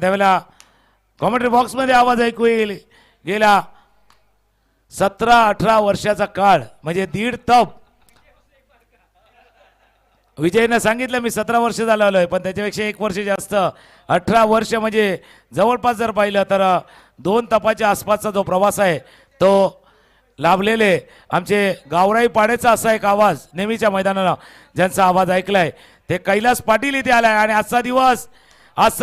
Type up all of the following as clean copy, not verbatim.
त्यावेळेला कॉमेंट्री बॉक्समध्ये आवाज ऐकू येईल. गेला 17-18 वर्षाचा काळ म्हणजे दीड तप. विजयनं सांगितलं मी 17 वर्ष झालं आलोय, पण त्याच्यापेक्षा 1 वर्ष जास्त 18 वर्ष म्हणजे जवळपास जर पाहिलं तर 2 तपाच्या आसपासचा जो प्रवास आहे तो लाभलेले आमचे गावराई पाड्याचा असा एक आवाज नेहमीच्या मैदानाला ज्यांचा आवाज ऐकलाय ते कैलास पाटील इथे आलाय. आणि आजचा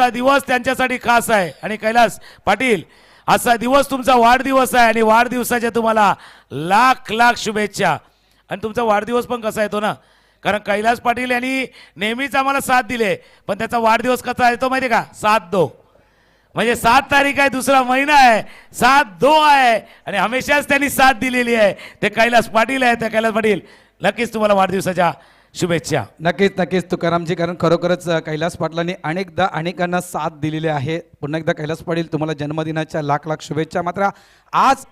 दिवस त्यांच्यासाठी खास आहे. आणि कैलास पाटील आजचा दिवस तुमचा वाढदिवस आहे आणि वाढदिवसाच्या तुम्हाला लाख लाख शुभेच्छा. आणि तुमचा वाढदिवस पण कसा येतो ना, कारण कैलास पाटील यांनी नेहमीच आम्हाला साथ दिले, पण त्याचा वाढदिवस कसा येतो माहिती का, 7/2 म्हणजे 7 तारीख आहे, दुसरा महिना आहे, 7/2 आहे आणि हमेशाच त्यांनी साथ दिलेली आहे. ते कैलास पाटील आहे. त्या कैलास पाटील नक्कीच तुम्हाला वाढदिवसाच्या शुभेच्छा. नक्कीच तुकारामजी, कारण खरोखरच कैलास पाटलांनी अनेकदा अनेकांना साथ दिलेली आहे. पुन्हा एकदा कैलास पाटील तुम्हाला जन्मदिनाच्या लाख लाख शुभेच्छा. मात्र आज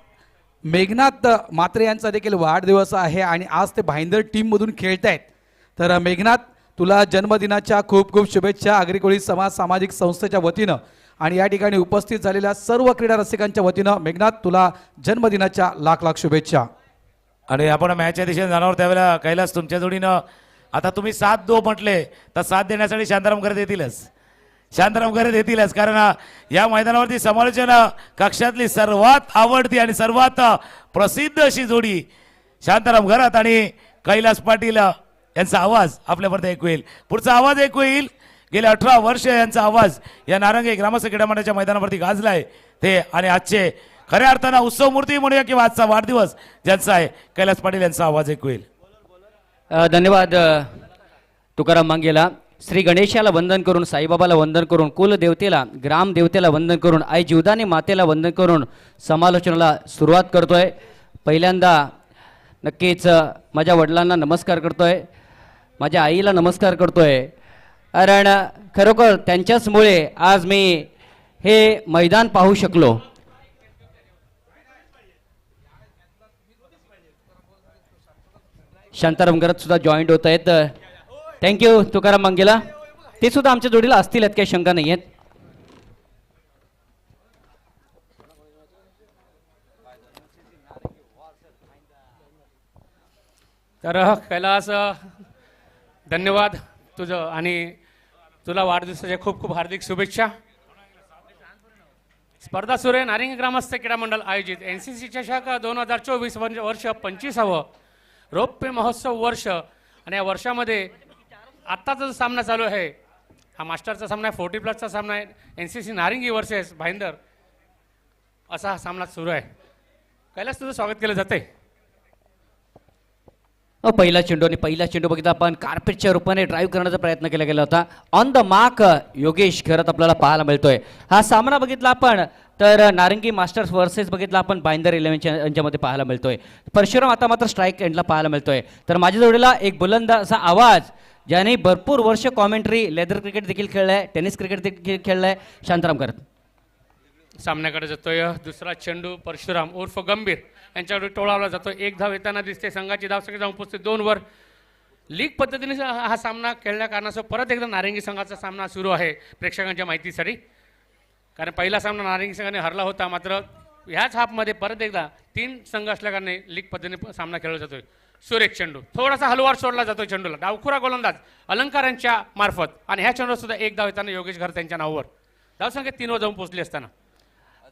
मेघनाथ मात्रे यांचा देखील वाढदिवस आहे आणि आज ते भाईंदर टीममधून खेळत आहेत. तर मेघनाथ तुला जन्मदिनाच्या खूप खूप शुभेच्छा आगरी समाज सामाजिक संस्थेच्या वतीनं आणि या ठिकाणी उपस्थित झालेल्या सर्व क्रीडा रसिकांच्या वतीनं मेघनाथ तुला जन्मदिनाच्या लाख लाख शुभेच्छा. आणि आपण मॅचच्या दिशेने जाणार त्यावेळेला कैलास तुमच्या जोडीनं आता तुम्ही 7/2 म्हटले तर साथ देण्यासाठी शांताराम घरे देतीलच. कारण या मैदानावरती समालोचन कक्षातली सर्वात आवडती आणि सर्वात प्रसिद्ध अशी जोडी शांताराम घरात आणि कैलास पाटील यांचा आवाज आपल्यापर्यंत ऐकू येईल. पुढचा आवाज ऐकू येईल. गेल्या 18 वर्ष यांचा आवाज या नारंगी ग्रामस्थ क्रीडा मंडळाच्या मैदानावरती गाजलाय ते. आणि आजचे खऱ्या अर्थानं उत्सव मूर्ती म्हणूया किंवा आजचा वाढदिवस ज्यांचा आहे कैलास पाटील यांचा आवाज ऐकू येईल. धन्यवाद तुकाराम मांगेला. श्री गणेशाला वंदन करून, साईबाबाला वंदन करून, कुलदेवतेला ग्रामदेवतेला वंदन करून, आई जीवदानी मातेला वंदन करून समालोचनाला सुरुवात करतोय. पहिल्यांदा नक्कीच माझ्या वडिलांना नमस्कार करतोय, माझ्या आईला नमस्कार करतोय, कारण खरोखर त्यांच्याचमुळे आज मी हे मैदान पाहू शकलो. शांताराम घरात सुद्धा जॉईंट होत आहेत. थँक्यू तुकाराम मंगेला. ते सुद्धा आमच्या जोडीला असतील यात काही शंका नाही आहेत. तर कैलास धन्यवाद तुझं आणि तुला वाढदिवसाच्या खूप खूप हार्दिक शुभेच्छा. स्पर्धा सुरू आहे. नारिंगी ग्रामस्थ क्रीडा मंडळ आयोजित NCC चषक 2024 वर्ष 25वा रौप्य महोत्सव वर्ष. आणि या वर्षामध्ये आत्ताचा जो सामना चालू आहे हा मास्टरचा सामना आहे, 40+ सामना आहे. NCC नारिंगी वर्सेस भाईंदर असा हा सामना सुरू आहे. कैलास तुझं स्वागत केलं जाते. पहिला चेंडू बघितला आपण कार्पेटच्या रूपाने ड्राईव्ह करण्याचा प्रयत्न केला गेला होता. ऑन द मार्क योगेश घरात आपल्याला पाहायला मिळतोय. हा सामना बघितला आपण तर नारंगी मास्टर्स वर्सेस बघितला आपण भाईंदर 11 यांच्यामध्ये पाहायला मिळतोय. परशुराम आता मात्र स्ट्राईक एंडला पाहायला मिळतोय. तर माझ्या जोडीला एक बुलंद असा आवाज ज्याने भरपूर वर्ष कॉमेंट्री लेदर क्रिकेट देखील खेळलाय, टेनिस क्रिकेट देखील खेळलाय, शांताराम करत सामन्याकडे जातोय. दुसरा चेंडू परशुराम उर्फ गंभीर यांच्याकडे टोळावला जातोय. 1 धाव येताना दिसते. संघाची धावसंख्या जाऊन पोहोचते 2 वर. लीग पद्धतीने हा सामना खेळल्या कारणासह परत एकदा नारंगी संघाचा सामना सुरू आहे प्रेक्षकांच्या माहितीसाठी. कारण पहिला सामना नारंगी संघाने हरला होता, मात्र ह्याच हाफमध्ये परत एकदा 3 संघ असल्याकारणे लीग पद्धतीने सामना खेळला जातोय. सुरेख चेंडू थोडासा हलवार सोडला जातोय चेंडूला. डावखुरा गोलंदाज अलंकार यांच्या मार्फत. आणि ह्या चेंडूवर सुद्धा 1 धाव येताना योगेश घर त्यांच्या नावावर. धावसंख्या 3 वर जाऊन पोहोचली असताना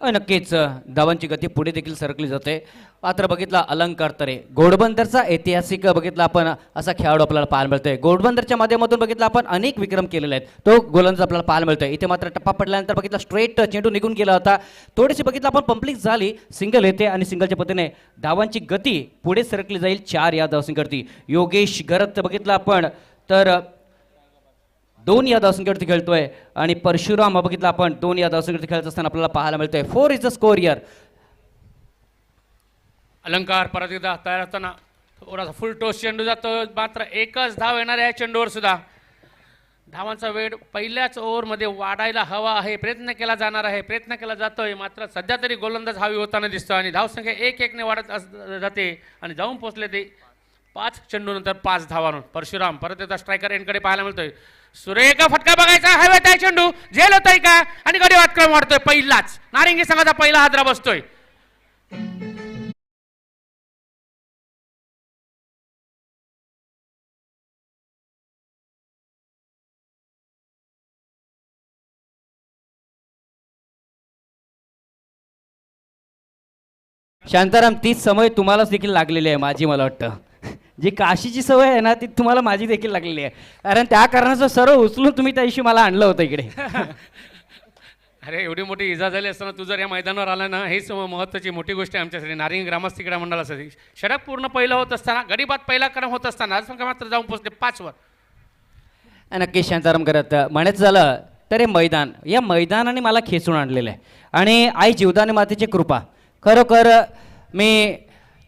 नक्कीच धावांची गती पुढे देखील सरकली जाते. मात्र बघितला अलंकार तरे घोडबंदरचा ऐतिहासिक बघितला आपण असा खेळाडू आपल्याला पाहायला मिळतोय. घोडबंदरच्या माध्यमातून बघितला आपण अनेक विक्रम केलेले आहेत. तो गोलंदाज आपल्याला पाहायला मिळतोय. इथे मात्र टप्पा पडल्यानंतर बघितला स्ट्रेट चेंडू निघून गेला होता. थोडीशी बघितला आपण पंप्लिक झाली, सिंगल येते आणि सिंगलच्या पद्धतीने धावांची गती पुढे सरकली जाईल 4 या धावसंख्येवरती. योगेश घरत बघितला आपण तर 2 या धावसंख्येवरती खेळतोय आणि परशुराम बघितला आपण 2 या धावसंख्येवरती खेळत असताना आपल्याला पाहायला मिळतोय. 4 इज द स्कोर हिअर. अलंकार परत एकदा तयार होताना थोडासा फुल टोस चेंडू जातो, मात्र 1च धाव येणार आहे चेंडूवर सुद्धा. धावांचा वेळ पहिल्याच ओव्हरमध्ये वाढायला हवा आहे, प्रयत्न केला जाणार आहे, प्रयत्न केला जातोय. मात्र सध्या तरी गोलंदाज हवी होताना दिसतो आणि धावसंख्या 1-1 ने वाढत जाते आणि जाऊन पोहोचले ते 5 चेंडूनंतर 5 धावांवर परशुराम परत एकदा स्ट्रायकर एंडकडे पाहायला मिळतोय. सुरेख फटका बघायचा, हवेत आहे चेंडू, झेल होतोय का आणि गडी वाटक्रम वाढतोय. पहिलाच नारिंगी संघाचा पहिला हादरा बसतोय. शांताराम, तीच सवय तुम्हालाच देखील लागलेली आहे माझी, मला वाटतं. जी काशीची सवय आहे ना ती तुम्हाला माझी देखील लागलेली आहे. कारण त्या कारणाचं सर्व उचलून तुम्ही त्या दिवशी मला आणलं होतं इकडे. अरे एवढी मोठी इजा झाली असताना तू जर या मैदानावर आला ना, हेच महत्त्वाची मोठी गोष्ट आहे आमच्यासाठी, नारिंगी ग्रामस्थ क्रीडा मंडळासाठी. षटक पूर्ण पहिलं होत असताना, गडीबाद पहिला क्रम होत असताना आज संघ मात्र जाऊन पोहोचले 5 वर. नक्कीच शांताराम करत म्हणायचं झालं तर हे मैदान, या मैदानाने मला खेचून आणलेलं आहे. आणि आई जीवदानी मातेची कृपा, खरोखर मी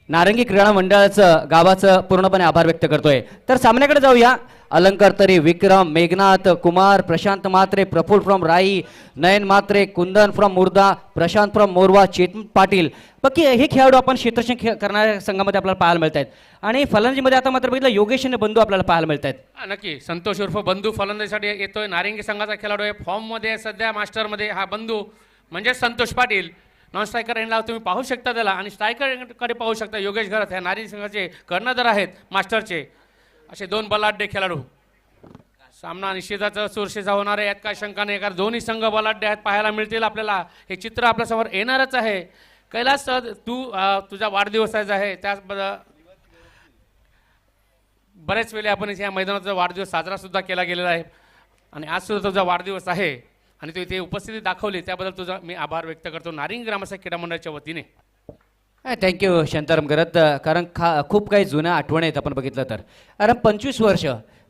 नारंगी क्रीडा मंडळाचं गावाचं पूर्णपणे आभार व्यक्त करतोय. तर सामन्याकडे जाऊया. अलंकार तरी, विक्रम, मेघनाथ, कुमार, प्रशांत म्हात्रे, प्रफुल फ्रॉम राई, नयन म्हात्रे, कुंदन फ्रॉम मुर्दा, प्रशांत फ्रॉम मोरवा, चेतन पाटील, बाकी हे खेळाडू आपण क्षेत्ररक्षण करणाऱ्या संघामध्ये आपल्याला पाहायला मिळत आहेत. आणि फलंदाजीमध्ये आता मात्र बघितलं योगेश आणि बंधू आपल्याला पाहायला मिळत आहेत. नक्की संतोष उर्फ बंधू फलंदाजीसाठी येतोय. नारिंगी संघाचा खेळाडू आहे, फॉर्ममध्ये आहे सध्या, मास्टरमध्ये. हा बंधू म्हणजे संतोष पाटील. नॉन स्ट्रायकर एंडला तुम्ही पाहू शकता त्याला, आणि स्ट्रायकरकडे पाहू शकता योगेश घरात. ह्या नारिंगी संघाचे कर्णधार आहेत मास्टरचे. असे 2 बलाढ्य खेळाडू. सामना निश्चितच चुरशीचा होणार आहे, यात काय शंका नाही, कारण दोन्ही संघ बलाढ्य आहेत, पाहायला मिळतील आपल्याला. हे चित्र आपल्यासमोर येणारच आहे. कैलास, तुझा वाढदिवसाचा आहे, त्याच बरेच वेळी आपण या मैदानाचा वाढदिवस साजरा सुद्धा केला गेलेला आहे. आणि आज सुद्धा तुझा वाढदिवस आहे आणि तू इथे उपस्थिती दाखवली त्याबद्दल तुझा मी आभार व्यक्त करतो नारिंगी ग्रामस्थ क्रीडा मंडळाच्या वतीने. थँक्यू शांताराम करत. कारण खूप काही जुन्या आठवणी आहेत आपण बघितलं तर. कारण 25 वर्ष,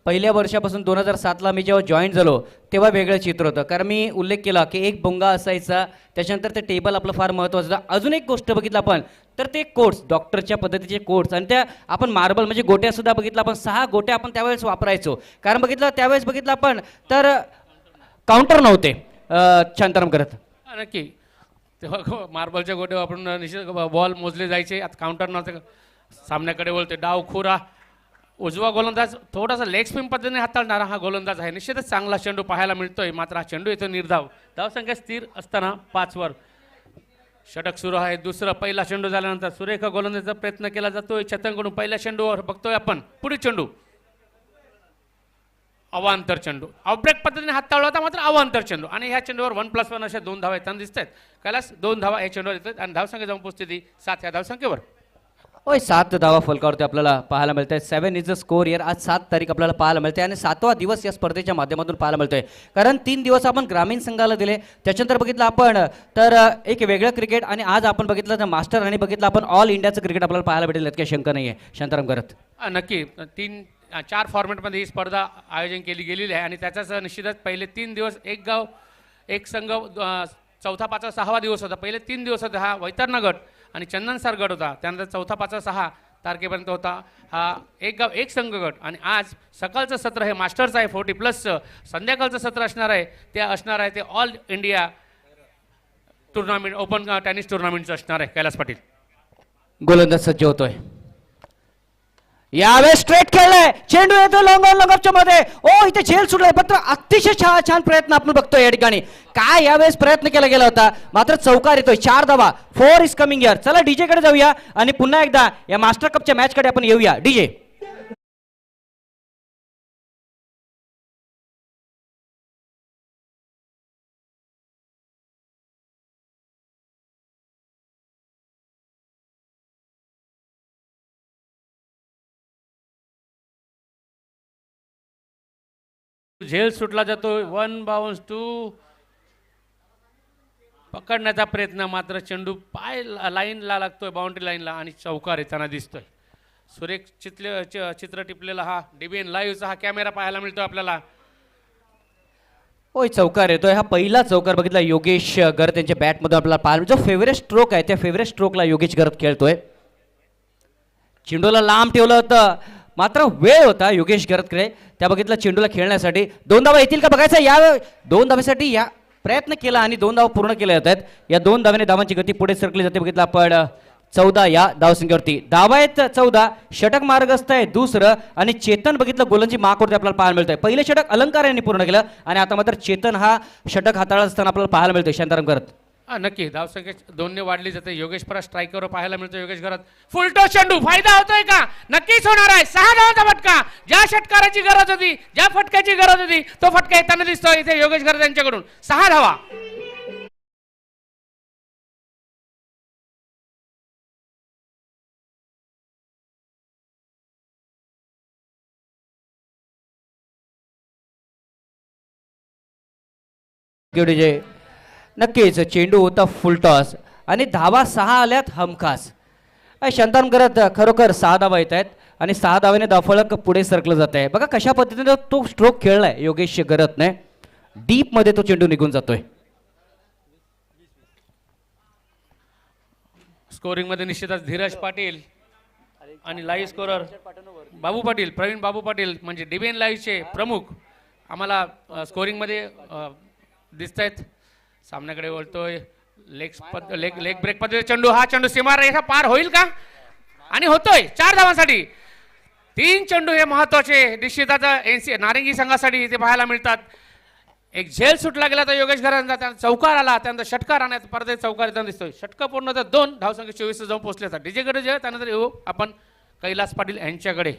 पहिल्या वर्षापासून 2007ला मी जेव्हा जॉईन झालो तेव्हा वेगळं चित्र होतं. कारण मी उल्लेख केला की एक भोंगा असायचा, त्याच्यानंतर ते टेबल आपलं फार महत्त्वाचं होतं. अजून एक गोष्ट बघितलं आपण तर ते कोट्स, डॉक्टरच्या पद्धतीचे कोट्स, आणि त्या आपण मार्बल म्हणजे गोट्यासुद्धा बघितलं आपण, 6 गोट्या आपण त्यावेळेस वापरायचो. कारण बघितलं त्यावेळेस बघितलं आपण तर काउंटर नव्हते. शांताराम करत नक्की तेव्हा मार्बलच्या गोटे वापरून निश्चित बॉल मोजले जायचे. आता काउंटर नव्हते. सामन्याकडे बोलते डाव खुरा. उजवा गोलंदाज थोडासा लेग स्पिन पद्धतीने हाताळणारा हा गोलंदाज आहे. निश्चितच चांगला चेंडू पाहायला मिळतोय, मात्र हा चेंडू येतो निर्धाव. धावसंख्या स्थिर असताना 5 वर षटक सुरू आहे. दुसरं पहिला चेंडू झाल्यानंतर सुरेख गोलंदाजीचा प्रयत्न केला जातोय चेतनकडून. पहिल्या चेंडूवर बघतोय आपण, पुढील चेंडू अवांतर चेंडू, ऑफब्रेक पद्धतीने हाताळला होता, मात्र अवांतर चेंडू. आणि ह्या चेंडूवर 1+1 अशा 2 धावा येताना दिसत आहेत. कैलास 2 धावा या चेंडूवर येतात आणि धावसंख्या जाऊन पोहोचते 7 या धावसंख्येवर. होय, 7 धावा फलकावरती आपल्याला पाहायला मिळत आहेत. 7 इज अ स्कोर इयर. आज 7 तारीख आपल्याला पाहायला मिळते आणि 7वा दिवस या स्पर्धेच्या माध्यमातून पाहायला मिळतोय. कारण 3 दिवस आपण ग्रामीण संघाला दिले, त्याच्यानंतर बघितलं आपण तर एक वेगळं क्रिकेट, आणि आज आपण बघितलं तर मास्टर, आणि बघितलं आपण ऑल इंडियाचं क्रिकेट आपल्याला पाहायला भेटेल, यात काही शंका नाही आहे. शांताराम करत नक्की 4 फॉर्मॅटमध्ये ही स्पर्धा आयोजन केली गेलेली आहे. आणि त्याचाच निश्चितच पहिले 3 दिवस एक गाव एक संघ, 4था 5वा 6वा दिवस होता. पहिले 3 दिवस होते हा वैतरणा गट आणि चंदनसार गट होता. त्यानंतर 4था 5वा 6 तारखेपर्यंत होता हा एक गाव एक संघ गट. आणि आज सकाळचं सत्र हे मास्टर्स आहे 40+चं. संध्याकाळचं सत्र असणार आहे ते ते all India tournament, open tennis टुर्नामेंटचं असणार आहे. कैलास पाटील गोलंदाज सज्ज होतोय. यावेळेस स्ट्रेट खेळलाय, चेंडू येतो लॉंग ऑन लॉंगअपच्या मध्ये. ओ, इथे झेल सुटलाय, मात्र अतिशय छान प्रयत्न आपण बघतोय या ठिकाणी. काय यावेळेस प्रयत्न केला गेला होता, मात्र चौकार येतोय. 4 धावा. 4 इज कमिंग हिअर. चला डीजे कडे जाऊया आणि पुन्हा एकदा या मास्टर कपच्या मॅच कडे आपण येऊया. डीजे झेल सुटला जातोय. 1 बाउन्स 2 पकडण्याचा प्रयत्न, मात्र चेंडू पाय लाईनला लागतोय, बाउंड्री लाईनला, आणि चौकार येताना दिसतोय. सुरेख चित्र टिपलेला हा DBN लाईव्हचा हा कॅमेरा पाहायला मिळतोय आपल्याला. होय, चौकार येतोय. हा पहिला चौकार बघितला योगेश गरत यांच्या बॅटमधून आपल्याला पाहायला. जो फेवरेट स्ट्रोक आहे त्या फेवरेट स्ट्रोकला योगेश गरत खेळतोय. चेंडूला लांब ठेवलं होतं, मात्र वेळ होता योगेश गरतकडे त्या बघितलं चेंडूला खेळण्यासाठी. 2 धावा येतील का बघायचं. या 2 धावेसाठी या प्रयत्न केला आणि 2 धावा पूर्ण केल्या जातात. या 2 धावेने धावांची गती पुढे सरकली जाते. बघितलं आपण 14 या धावसंख्येवरती. धावा आहेत 14, षटक मार्गस्थ आहे दुसरं, आणि चेतन बघितलं गोलंदाजी मार्कवरती आपल्याला पाहायला मिळतंय. पहिले षटक अलंकार यांनी पूर्ण केलं आणि आता मात्र चेतन हा षटक हाताळत असताना आपल्याला पाहायला मिळतोय. शांताराम करत नक्की धावसंख्या 2ने वाढली जाते. योगेश परत स्ट्रायकर पाहायला मिळतो. योगेश घरात फुलटो चेंडू, फायदा होतोय का? नक्कीच होणार आहे. 6 धावांचा फटका. ज्या षटकाराची गरज होती, ज्या फटक्याची गरज होती, तो फटका येताना दिसतोय इथे योगेश घरात यांच्याकडून. 6 धावा. नक्कीच चेंडू होता फुलटॉस आणि धावा 6 आल्यात हमखास. शांताराम करत खरोखर 6 धावा येत आहेत आणि 6 धावेने धावफलक पुढे सरकलं जात आहे. बघा कशा पद्धतीने तो स्ट्रोक खेळलाय योगेश गरतने. डीप मध्ये तो चेंडू निघून जातोय. स्कोरिंग मध्ये निश्चितच धीरज पाटील आणि लाईव्ह स्कोरर बाबू पाटील, प्रवीण बाबू पाटील म्हणजे डिबेन लाईव्हचे प्रमुख आम्हाला स्कोरिंग मध्ये दिसत आहेत. सामन्याकडे वळतोय. लेग ब्रेक पद्धतीचा चेंडू. हा चेंडू सीमारेषा पार होईल का? आणि होतोय. 4 धावांसाठी 3 चेंडू हे महत्वाचे निश्चितच एनसी नारंगी संघासाठी इथे पाहायला मिळतात. एक झेल सुटला गेला तर योगेश घरांचा, त्यानंतर चौकार आला, त्यानंतर षटकार आणण्यात परत एक चौकार येताना दिसतोय. षटक पूर्ण तर 2 धावसंख्या 24 जाऊन पोहोचले असतात. डीजेकडे जे त्यानंतर येऊ आपण कैलास पाटील यांच्याकडे.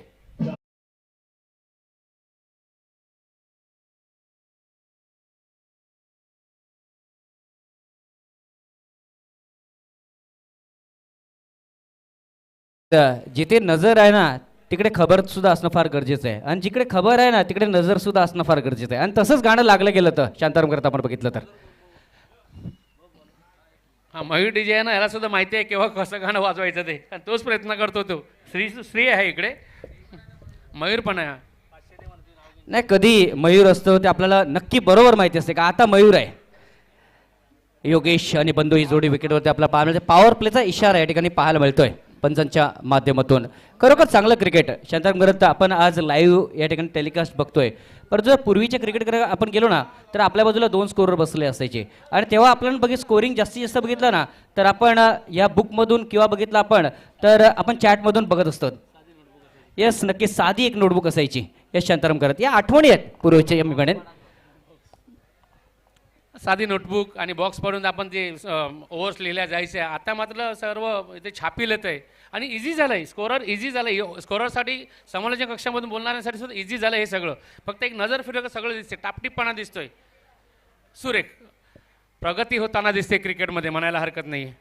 जिथे नजर आहे ना तिकडे खबर सुद्धा असणं फार गरजेचं आहे, आणि जिकडे खबर आहे ना तिकडे नजर सुद्धा असणं फार गरजेचं आहे. आणि तसंच गाणं लागलं गेलं तर शांताराम करता आपण बघितलं तर. हा मयूर डीजे आहे ना, याला सुद्धा माहिती आहे केव्हा कसं गाणं वाजवायचं ते, आणि तोच प्रयत्न करतो तो. श्री आहे इकडे, मयूर पण आहे. नाही कधी मयूर असतो ते आपल्याला नक्की बरोबर माहिती असते का आता मयूर आहे. योगेश आणि बंधू ही जोडी विकेटवरती आपल्याला पाहायला मिळते. पॉवर प्लेचा इशारा या ठिकाणी पाहायला मिळतोय पंचांच्या माध्यमातून. खरोखर चांगलं क्रिकेट शांताराम करत आपण आज लाईव्ह या ठिकाणी टेलिकास्ट बघतोय. पण जर पूर्वीच्या क्रिकेटकडे आपण गेलो ना तर आपल्या बाजूला 2 स्कोरर बसले असायचे, आणि तेव्हा आपण स्कोरिंग जास्तीत जास्त बघितलं ना तर आपण या बुकमधून किंवा बघितलं आपण तर आपण चॅटमधून बघत असतो. येस नक्की साधी एक नोटबुक असायची. येस शांताराम करत या आठवणी आहेत पूर्वीच्या. मी म्हणेन साधी नोटबुक आणि बॉक्स पडून आपण जे ओव्हर्स लिहिल्या जायचे. आता मात्र सर्व इथे छापील येत आहे आणि इझी झालं आहे. स्कोरर इझी झालं आहे. स्कोररसाठी समालोचन कक्षामधून बोलणाऱ्यांसाठी सुद्धा इझी झालं हे सगळं. फक्त एक नजर फिरवलं सगळं दिसते. टापटीपणा दिसतोय. सुरेख प्रगती होताना दिसते क्रिकेटमध्ये, म्हणायला हरकत नाही.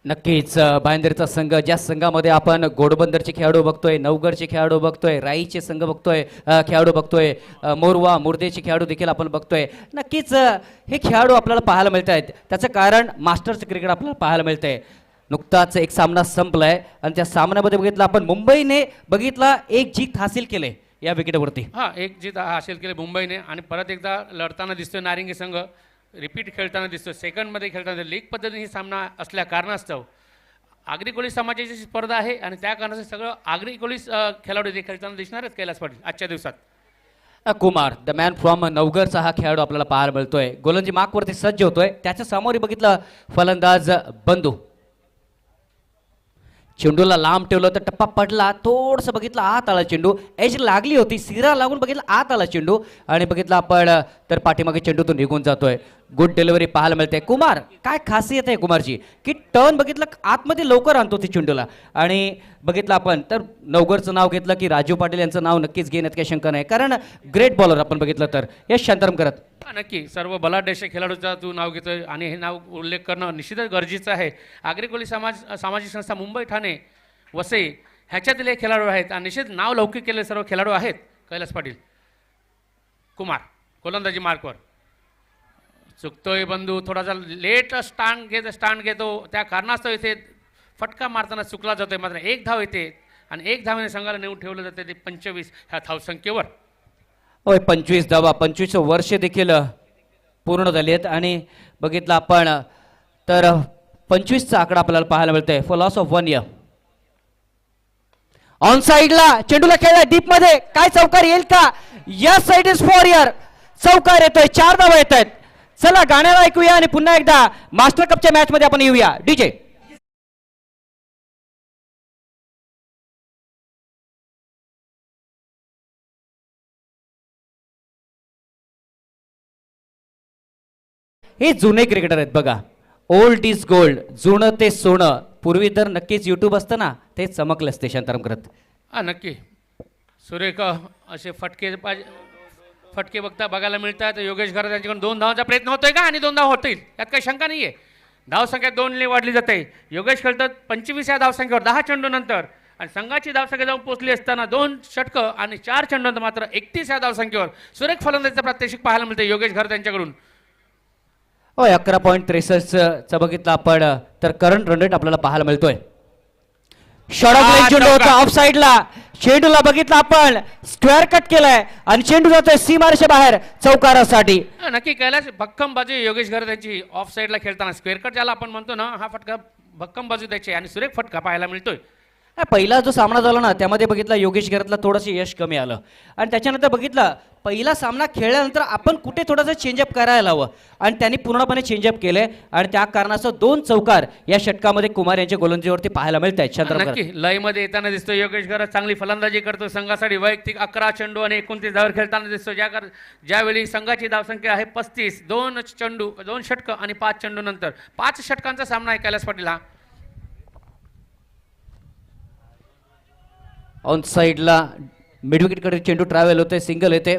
नक्कीच भाईंदरचा संघ, ज्या संघामध्ये आपण घोडबंदरचे खेळाडू बघतोय, नवगडचे खेळाडू बघतोय, राईचे संघ बघतोय, खेळाडू बघतोय, मोरवा मुर्देचे खेळाडू देखील आपण बघतोय. नक्कीच हे खेळाडू आपल्याला पाहायला मिळत आहेत. त्याचं कारण मास्टर्स क्रिकेट आपल्याला पाहायला मिळतंय. नुकताच एक सामना संपलाय आणि त्या सामन्यामध्ये बघितलं आपण मुंबईने बघितला एक जीत हासिल केले या विकेटवरती. हां एक जीत हासिल केले मुंबईने, आणि परत एकदा लढताना दिसतोय नारिंगी संघ. रिपीट खेळताना दिसतो. सेकंडमध्ये खेळताना लीग पद्धतीने ही सामना असल्या कारणास्तव आगरी कोळी समाजाची स्पर्धा आहे, आणि त्या कारणाचे सगळं आगरी कोळी खेळाडू इथे खेळताना दिसणार आहेत कैलास पाटील आजच्या दिवसात. कुमार द मॅन फ्रॉम नवगरचा हा खेळाडू आपल्याला पाहायला मिळतोय. गोलंदाजी मार्कवरती सज्ज होतोय. त्याच्या समोर बघितलं फलंदाज बंधू. चेंडूला लांब ठेवलं तर टप्पा पडला. थोडंसं बघितलं आत आला चेंडू. एज लागली होती, सिरा लागून बघितलं आत आला चेंडू, आणि बघितलं आपण तर पाठीमागे चेंडू तो निघून जातोय. गुड डिलिव्हरी पाहायला मिळते. कुमार काय खासियत आहे कुमारची की टर्न बघितलं आतमध्ये लवकर आणतो ती चेंडूला. आणि बघितलं आपण तर नवगरचं नाव घेतलं की राजू पाटील यांचं नाव नक्कीच घेण्यात काही शंका नाही, कारण ग्रेट बॉलर आपण बघितलं तर. यश शांताराम करत नक्की सर्व बलाढ्य खेळाडूचा तू नाव घेतोय, आणि हे नाव उल्लेख करणं निश्चितच गरजेचं आहे. आगरी कोळी सामाजिक संस्था मुंबई, ठाणे, वसई ह्याच्यातील हे खेळाडू आहेत, आणि निश्चित नाव लौकिक केलेले सर्व खेळाडू आहेत. कैलास पाटील. कुमार गोलंदाजी मार्कवर चुकतोय बंधू. थोडासा लेट स्टांड घेतो, त्या कारणास्तव इथे फटका मारताना चुकला जातोय. मात्र 1 धाव येते, आणि 1 धावेने संघाला नेऊन ठेवलं जाते ते 25 ह्या धावसंख्येवर. होय 25 धावा, 25 वर्षे देखील पूर्ण झाली आहेत, आणि बघितलं आपण तर 25चा आकडा आपल्याला पाहायला मिळतोय. For loss of 1 year. On साइडला चेंडूला खेळला डीप मध्ये. काय चौकार येईल का? Yes side is 4 year. चौकार येतोय. 4 धावा येत आहेत. चला गाण्याला ऐकूया आणि पुन्हा एकदा मास्टर कपच्या मॅच मध्ये आपण येऊया. डीजे हे जुने क्रिकेटर आहेत बघा. ओल्ड इज गोल्ड, जुनं ते सोनं. पूर्वी तर नक्कीच यूट्यूब असतं ना, ते चमकलं असते शांताराम करत. हा नक्की सुरेख असे फटके बघायला मिळतात. योगेश घरत यांच्याकडून 2 धावांचा प्रयत्न होतोय का आणि 2 धाव होतील यात काही शंका नाहीये. धावसंख्या 2ने वाढली जाते. योगेश खेळतात 25 या धावसंख्येवर 10 चेंडूनंतर आणि संघाची धावसंख्या जाऊन पोहोचली असताना 2 षटकं आणि 4 चेंडूनंतर मात्र 31 या धावसंख्येवर सुरेख फलंदाजीचा प्रात्यक्षिक पाहायला मिळते योगेश घरत यांच्याकडून. होय 11.63चा बघितलं आपण तर करंट रन रेट आपल्याला पाहायला मिळतोय. शॉर्ट ऑफ लेग चेंडू होता ऑफ साइडला. चेंडूला बघितलं आपण स्क्वेअर कट केलाय आणि चेंडू जातोय सीमारेषे बाहेर चौकारासाठी. नक्की कैलास भक्कम बाजू आहे योगेश घरत यांची ऑफ साईडला खेळताना. स्क्वेअर कट ज्याला आपण म्हणतो ना, हा फटका भक्कम बाजू द्यायची आणि सुरेख फटका पाहायला मिळतोय. पहिला जो सामना झाला ना त्यामध्ये बघितला योगेश घरातला थोडंसं यश कमी आलं आणि त्याच्यानंतर बघितलं पहिला सामना खेळल्यानंतर आपण कुठे थोडंसं चेंजअप करायला हवं आणि त्यांनी पूर्णपणे चेंजअप केले आणि त्या कारणाचं 2 चौकार या षटकामध्ये कुमार यांच्या गोलंदाजीवरती पाहायला मिळत आहेत. नक्की लयमध्ये येताना दिसतो योगेश घरत. चांगली फलंदाजी करतो. संघासाठी वैयक्तिक 11 चेंडू आणि 29 धावर खेळताना दिसतो. ज्यावेळी संघाची धावसंख्या आहे 35. 2 चेंडू 2 षटकं आणि 5 चेंडू नंतर 5 षटकांचा सामना आहे कैलास पाटील हा. ऑन साइडला मिड विकेटकडे चेंडू ट्रॅव्हल होते. सिंगल येते.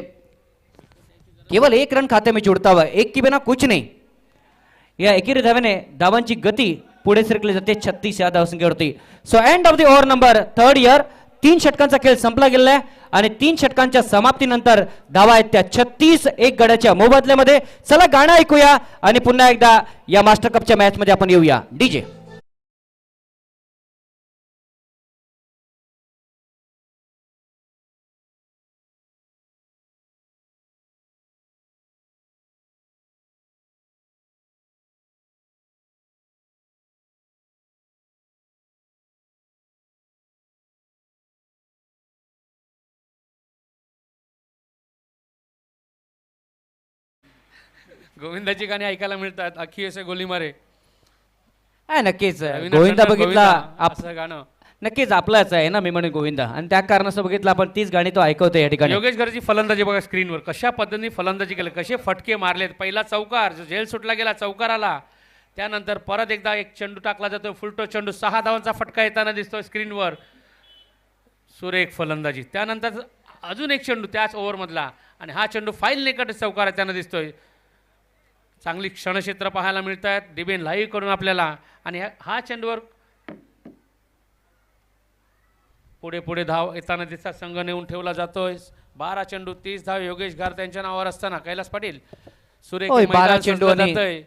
केवळ 1 रन खाते में जुड़ता हुआ, 1 की बिना कुछ नहीं. या एकेरी धावेने धावांची गती पुढे सरकली जाते 36 या धावसंख्येवरती. So end of the over number 3 year. 3 षटकांचा खेळ संपला गेलेला आहे आणि 3 षटकांच्या समाप्तीनंतर धावा आहेत त्या 36 1 गड्याच्या मोबदल्यामध्ये. चला गाणं ऐकूया आणि पुन्हा एकदा या मास्टर कपच्या मॅच मध्ये आपण येऊया. डीजे गोविंदाची गाणी ऐकायला मिळतात. अखी असे गोली मारे. नक्कीच रवींद्र गोविंदा टंडन, बघितला गोविंदा असं गाणं. नक्कीच आपलाच आहे ना, मी म्हणून गोविंदा आणि त्या कारणाचं बघितलं आपण तीच गाणी तो ऐकवतोय या ठिकाणी. योगेश घरची फलंदाजी बघा स्क्रीनवर कशा पद्धतीने फलंदाजी केली, कसे फटके मारलेत. पहिला चौकार जो झेल सुटला गेला चौकाराला, त्यानंतर परत एकदा एक चेंडू टाकला जातो फुलटो चेंडू. 6 धावांचा फटका येताना दिसतोय स्क्रीनवर. सुरेख फलंदाजी. त्यानंतर अजून एक चेंडू त्याच ओव्हरमधला आणि हा चेंडू फाईल निकट चौकार येताना दिसतोय. चांगली क्षणक्षेत्र पाहायला मिळत आहेत डिबेन लाईव्ह करून आपल्याला. आणि हा चेंडूवर पुढे धाव येताना दिसतात. संघ नेऊन ठेवला जातोय. 12 चेंडू 30 धाव योगेश घरत यांच्या नावावर असताना कैलास पाटील सुरेख 12 चेंडू आणि जातोय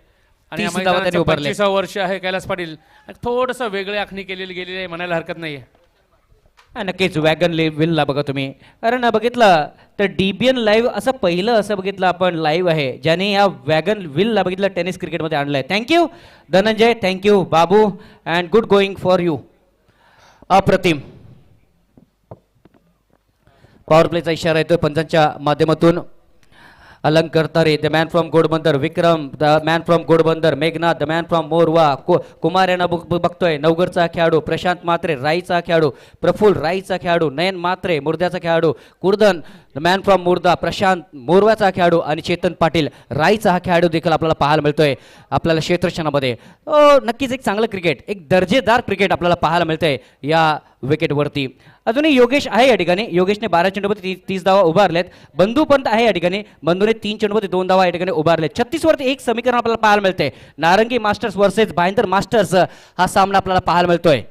आणि 30 धावा त्यांनी उभारल्या. 25 वर्ष आहे कैलास पाटील. थोडंसं वेगळे आखणी गेलेली आहे म्हणायला हरकत नाहीये. नक्कीच वॅगन विलला बघा तुम्ही. कारण बघितलं तर डीबीएन लाईव्ह असं पहिलं असं बघितलं आपण लाईव्ह आहे ज्याने या वॅगन विलला बघितलं टेनिस क्रिकेटमध्ये आणलंय. Thank you Dhananjay, thank you Babu and good going for you. अप्रतिम. पॉवर प्लेचा इशारा येतोय पंचांच्या माध्यमातून. अलंकार तारे the man from Ghodbunder, Vikram the man from Ghodbunder, Meghnath the man from Morwa, Kumar यांना बघतोय. नवगडचा खेळाडू प्रशांत मात्रे, राईचा खेळाडू प्रफुल्ल, राईचा खेळाडू नयन मात्रे, मुर्द्याचा खेळाडू कुर्दन द मॅन फ्रॉम मुर्दा, प्रशांत मोरवाचा खेळाडू आणि चेतन पाटील राईचा हा खेळाडू देखील आपल्याला पाहायला मिळतोय आपल्याला क्षेत्रक्षणामध्ये. नक्कीच एक चांगलं क्रिकेट, एक दर्जेदार क्रिकेट आपल्याला पाहायला मिळतंय या विकेटवरती. अजूनही योगेश आहे या ठिकाणी. योगेशने 12 चेंडूमध्ये 30 धावा उभारल्यात. बंधू पंत आहे या ठिकाणी. बंधूने 3 चेंडूमध्ये 2 धावा या ठिकाणी उभारले. 36 वरती एक समीकरण आपल्याला पाहायला मिळतंय. नारंगी मास्टर्स वर्सेस भाईंदर मास्टर्स हा सामना आपल्याला पाहायला मिळतोय.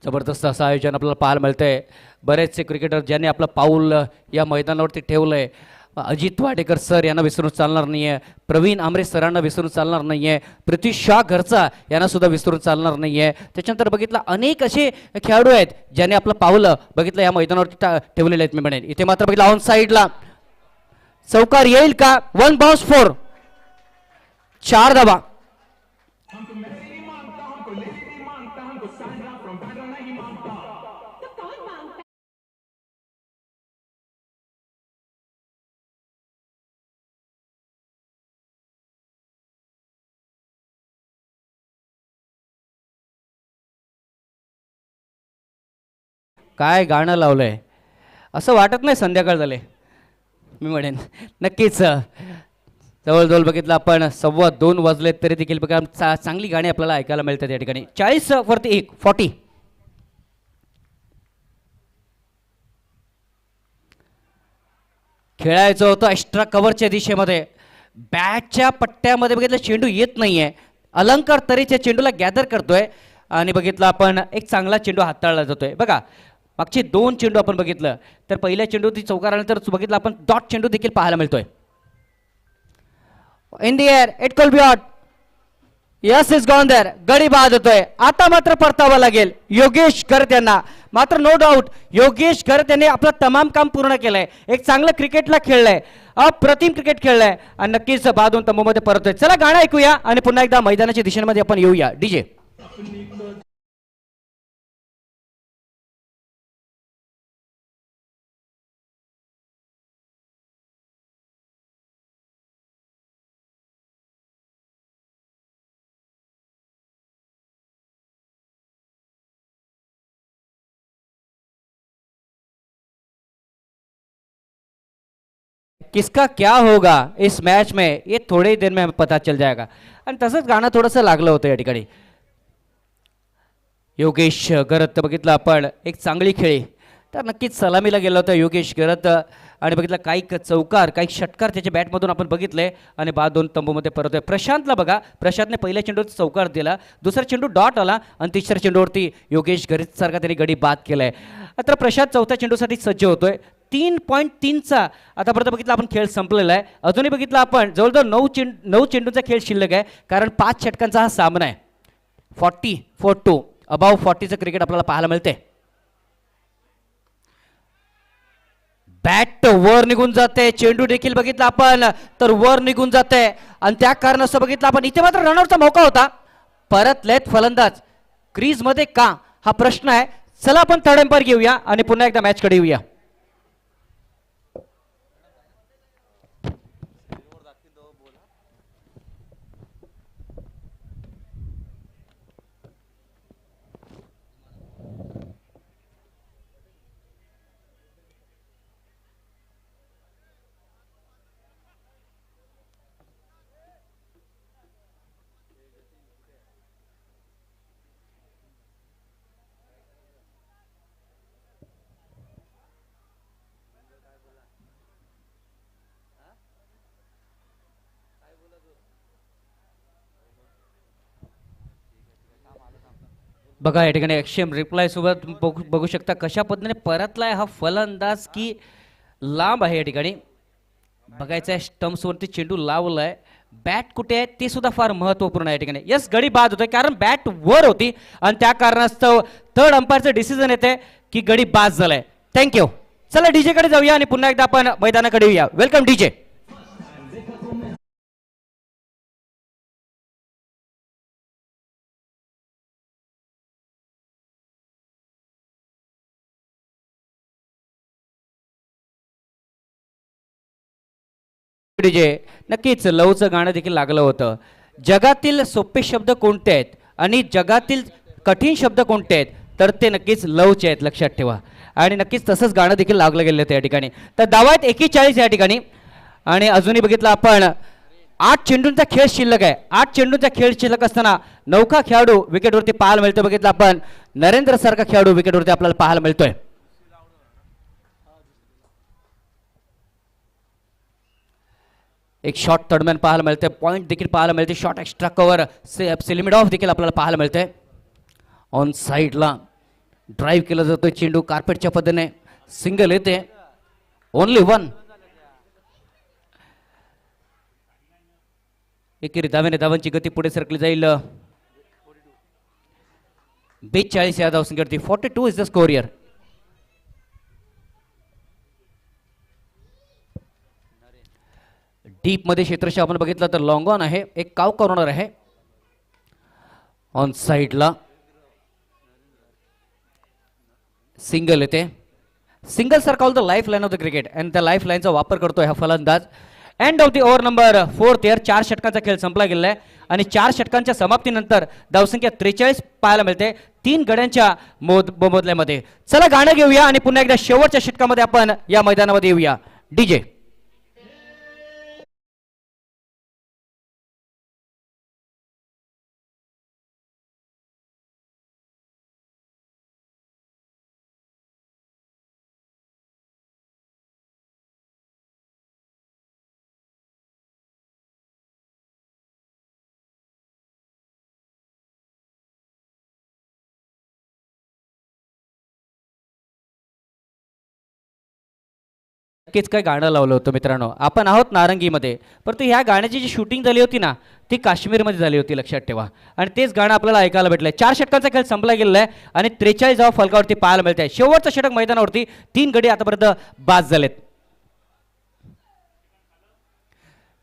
जबरदस्त असं आयोजन आपल्याला पाहायला मिळतंय. बरेचसे क्रिकेटर ज्यांनी आपलं पाऊल या मैदानावरती ठेवलंय. अजित वाडेकर सर यांना विसरून चालणार नाही आहे. प्रवीण आमरे सरांना विसरून चालणार नाही आहे. पृथ्वी शाह घरचा यांना सुद्धा विसरून चालणार नाही आहे. त्याच्यानंतर बघितलं अनेक असे खेळाडू आहेत ज्यांनी आपलं पाऊल बघितलं या मैदानावरती ठेवलेले आहेत मी म्हणेन. इथे मात्र बघितलं ऑन साईडला चौकार येईल का. 1 बाउन्स 4, 4 धावा. काय गाणं लावलंय असं वाटत नाही संध्याकाळ झाले. मी म्हणेन नक्कीच जवळजवळ बघितलं आपण 2:15 वाजलेत तरी देखील बघा चांगली गाणी आपल्याला ऐकायला मिळतात या ठिकाणी. 40 वरती 1 40. खेळायचं होतं एक्स्ट्रा कव्हरच्या दिशेमध्ये, बॅटच्या पट्ट्यामध्ये बघितलं चेंडू येत नाहीये. अलंकार तरीच्या चेंडूला गॅदर करतोय आणि बघितलं आपण एक चांगला चेंडू हाताळला जातोय. बघा मागचे 2 चेंडू आपण बघितलं तर पहिल्या चेंडूची चौकार आल्यानंतर बघितलं आपण डॉट चेंडू देखील पाहायला मिळतोय. In the air it could be out. Yes is gone there. गडी बाद होतोय. आता मात्र परतावा लागेल योगेश करत यांना. मात्र नो डाऊट योगेश करत यांनी आपलं तमाम काम पूर्ण केलंय. एक चांगलं क्रिकेटला खेळलंय, अप्रतिम क्रिकेट खेळलंय आणि नक्कीच बादून तंबूमध्ये परतोय. चला गाणं ऐकूया आणि पुन्हा एकदा मैदानाच्या दिशेमध्ये आपण येऊया. डीजे किसका क्या होगा इस मैच में ये थोड़ी ही देर में हमें पता चल जाएगा. आणि तसंच गाणं थोडंसं लागलं होतं या ठिकाणी. योगेश गरत बघितलं आपण एक चांगली खेळी तर नक्कीच सलामीला गेला होता योगेश गरत आणि बघितलं काही चौकार काही षटकार त्याच्या बॅटमधून आपण बघितले आणि बाद 2 तंबूमध्ये परत. प्रशांतला बघा, प्रशांतने पहिल्या चेंडूवर चौकार दिला, दुसरा चेंडू डॉट आला आणि तिसऱ्या चेंडूवरती योगेश गरत सारखा त्यांनी गडी बाद केलाय. आता प्रशांत चौथ्या चेंडूसाठी सज्ज होतोय. 3.3चा आतापर्यंत बघितलं आपण खेळ संपलेला आहे. अजूनही बघितलं आपण जवळजवळ 9 चेंडूचा खेळ शिल्लक आहे कारण 5 षटकांचा हा सामना आहे. 40-42 अबाव 40चं क्रिकेट आपल्याला पाहायला मिळते. बॅट वर निघून जाते, चेंडू देखील बघितला आपण तर वर निघून जाते आणि त्या कारणास्तव बघितलं आपण इथे मात्र रनआउटचा मौका होता. परतलेत फलंदाज क्रीजमध्ये का हा प्रश्न आहे. चला आपण थर्ड एम्पायर घेऊया आणि पुन्हा एकदा मॅचकडे येऊया. बघा या ठिकाणी एक्सट्रीम रिप्लाय सोबत बघू शकता कशा पद्धतीने परतलाय हा फलंदाज की लांब आहे. या ठिकाणी बघायचं आहे स्टम्प्सवरती चेंडू लावलाय, बॅट कुठे आहे ते सुद्धा फार महत्वपूर्ण आहे. या ठिकाणी यस गडी बाद होतोय कारण बॅट वर होती आणि त्या कारणास्तव थर्ड अंपायरचं डिसिजन येते की गडी बाद झालाय. थँक्यू. चला डीजे कडे जाऊया आणि पुन्हा एकदा आपण मैदानाकडे येऊया. Welcome DJ. डीजे नक्कीच लवचं गाणं देखील लागलं होतं. जगातील सोपे शब्द कोणते आहेत आणि जगातील कठीण शब्द कोणते आहेत तर ते नक्कीच लवचे आहेत, लक्षात ठेवा. आणि नक्कीच तसंच गाणं देखील लागलं गेलं होतं या ठिकाणी. तर धावा आहेत 41 या ठिकाणी आणि अजूनही बघितलं आपण 8 चेंडूंचा खेळ शिल्लक आहे. 8 चेंडूंचा खेळ शिल्लक असताना नौका खेळाडू विकेटवरती पाहायला मिळतो. बघितलं आपण नरेंद्र सारखा खेळाडू विकेटवरती आपल्याला पाहायला मिळतोय. एक शॉट तडमॅन पाहायला मिळते, पॉईंट देखील पाहायला मिळते, shot extra cover limit of देखील आपल्याला पाहायला मिळते. ऑन साईडला ड्राईव्ह केला जातोय चेंडू कार्पेटच्या पद्धतीने, सिंगल येते, ओनली 1. एकेरी धावेने धावांची गती पुढे सरकली जाईल. 42 या धावसंख्येवरती 42 is the score here. Deep मध्ये क्षेत्रशः आपण बघितलं तर लॉंग ऑन आहे, एक काव कॉर्नर आहे. ऑन साईडला सिंगल येते, single sir call the life line of the cricket and त्या लाईफ लाईनचा वापर करतोय हा फलंदाज. End of the over number 4 year. 4 षटकांचा खेळ संपला गेलेला आहे आणि 4 षटकांच्या समाप्तीनंतर धावसंख्या 43 पाहायला मिळते 3 गड्यांच्या मोबदल्यामध्ये. चला गाणं घेऊया आणि पुन्हा एकदा शेवटच्या षटकामध्ये आपण या मैदानामध्ये येऊया. डीजे नक्कीच काय गाणं लावलं होतं मित्रांनो. आपण आहोत नारंगीमध्ये, परंतु ह्या गाण्याची जी शूटिंग झाली होती ना ती काश्मीरमध्ये झाली होती, लक्षात ठेवा. आणि तेच गाणं आपल्याला ऐकायला भेटलंय. 4 षटकांचा खेळ संपला गेलेला आहे आणि 43 फलकावरती पाहायला मिळत आहे. शेवटचं षटक मैदानावरती 3 गडी आतापर्यंत बाद झालेत.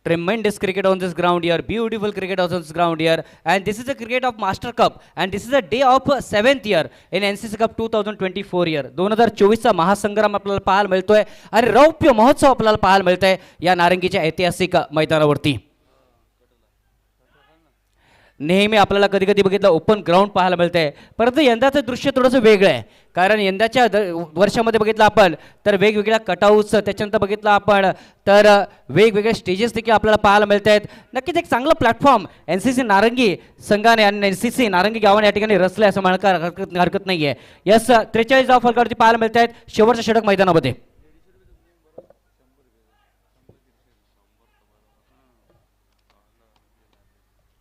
Tremendous cricket on this ground here, beautiful cricket on this ground here, and this is a cricket of Master Cup, and this is a day of 7th year in NCC Cup 2024 year. 2024 चा महासंग्राम आपल्याला पाहायला मिळतोय आणि रौप्य महोत्सव आपल्याला पाहायला मिळतोय या नारंगीच्या ऐतिहासिक मैदानावरती. नेहमी आपल्याला कधी कधी बघितलं ओपन ग्राउंड पाहायला मिळतंय, परंतु यंदाचं दृश्य थोडंसं वेगळं आहे. कारण यंदाच्या वर्षामध्ये बघितलं आपण तर वेगवेगळ्या कटआउट्स, त्याच्यानंतर बघितलं आपण तर वेगवेगळे स्टेजेस देखील आपल्याला पाहायला मिळत आहेत. नक्कीच एक चांगलं प्लॅटफॉर्म NCC नारंगी संघाने आणि NCC नारंगी गावाने या ठिकाणी रचले असं म्हणा हरकत नाही आहे. यस, 43 फलकावरती पाहायला मिळत आहेत शेवटच्या षटक मैदानामध्ये.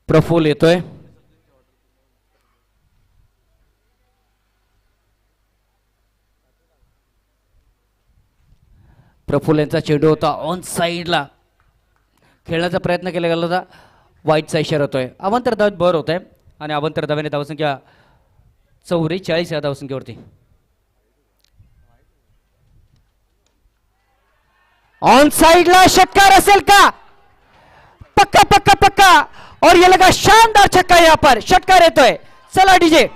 प्रफुल येतोय. प्रफुल यांचा चेंडू होता ऑन साईडला, खेळण्याचा प्रयत्न केला गेला होता, वाईटचा इशारा होतोय. अवंतर धाव बर होत आहे आणि अवंतर धाव्याने धावसंख्या 44 या धावसंख्येवरती. ऑन साइडला षटकार असेल का? पक्का पक्का पक्का, और ये लगा शानदार छक्का, यहां पर षटकार येतोय. चला डीजे.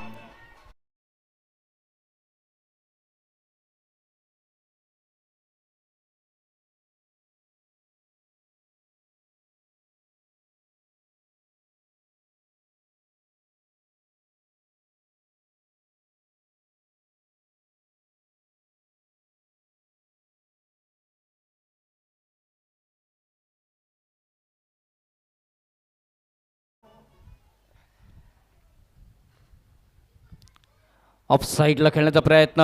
ऑफ साईडला खेळण्याचा प्रयत्न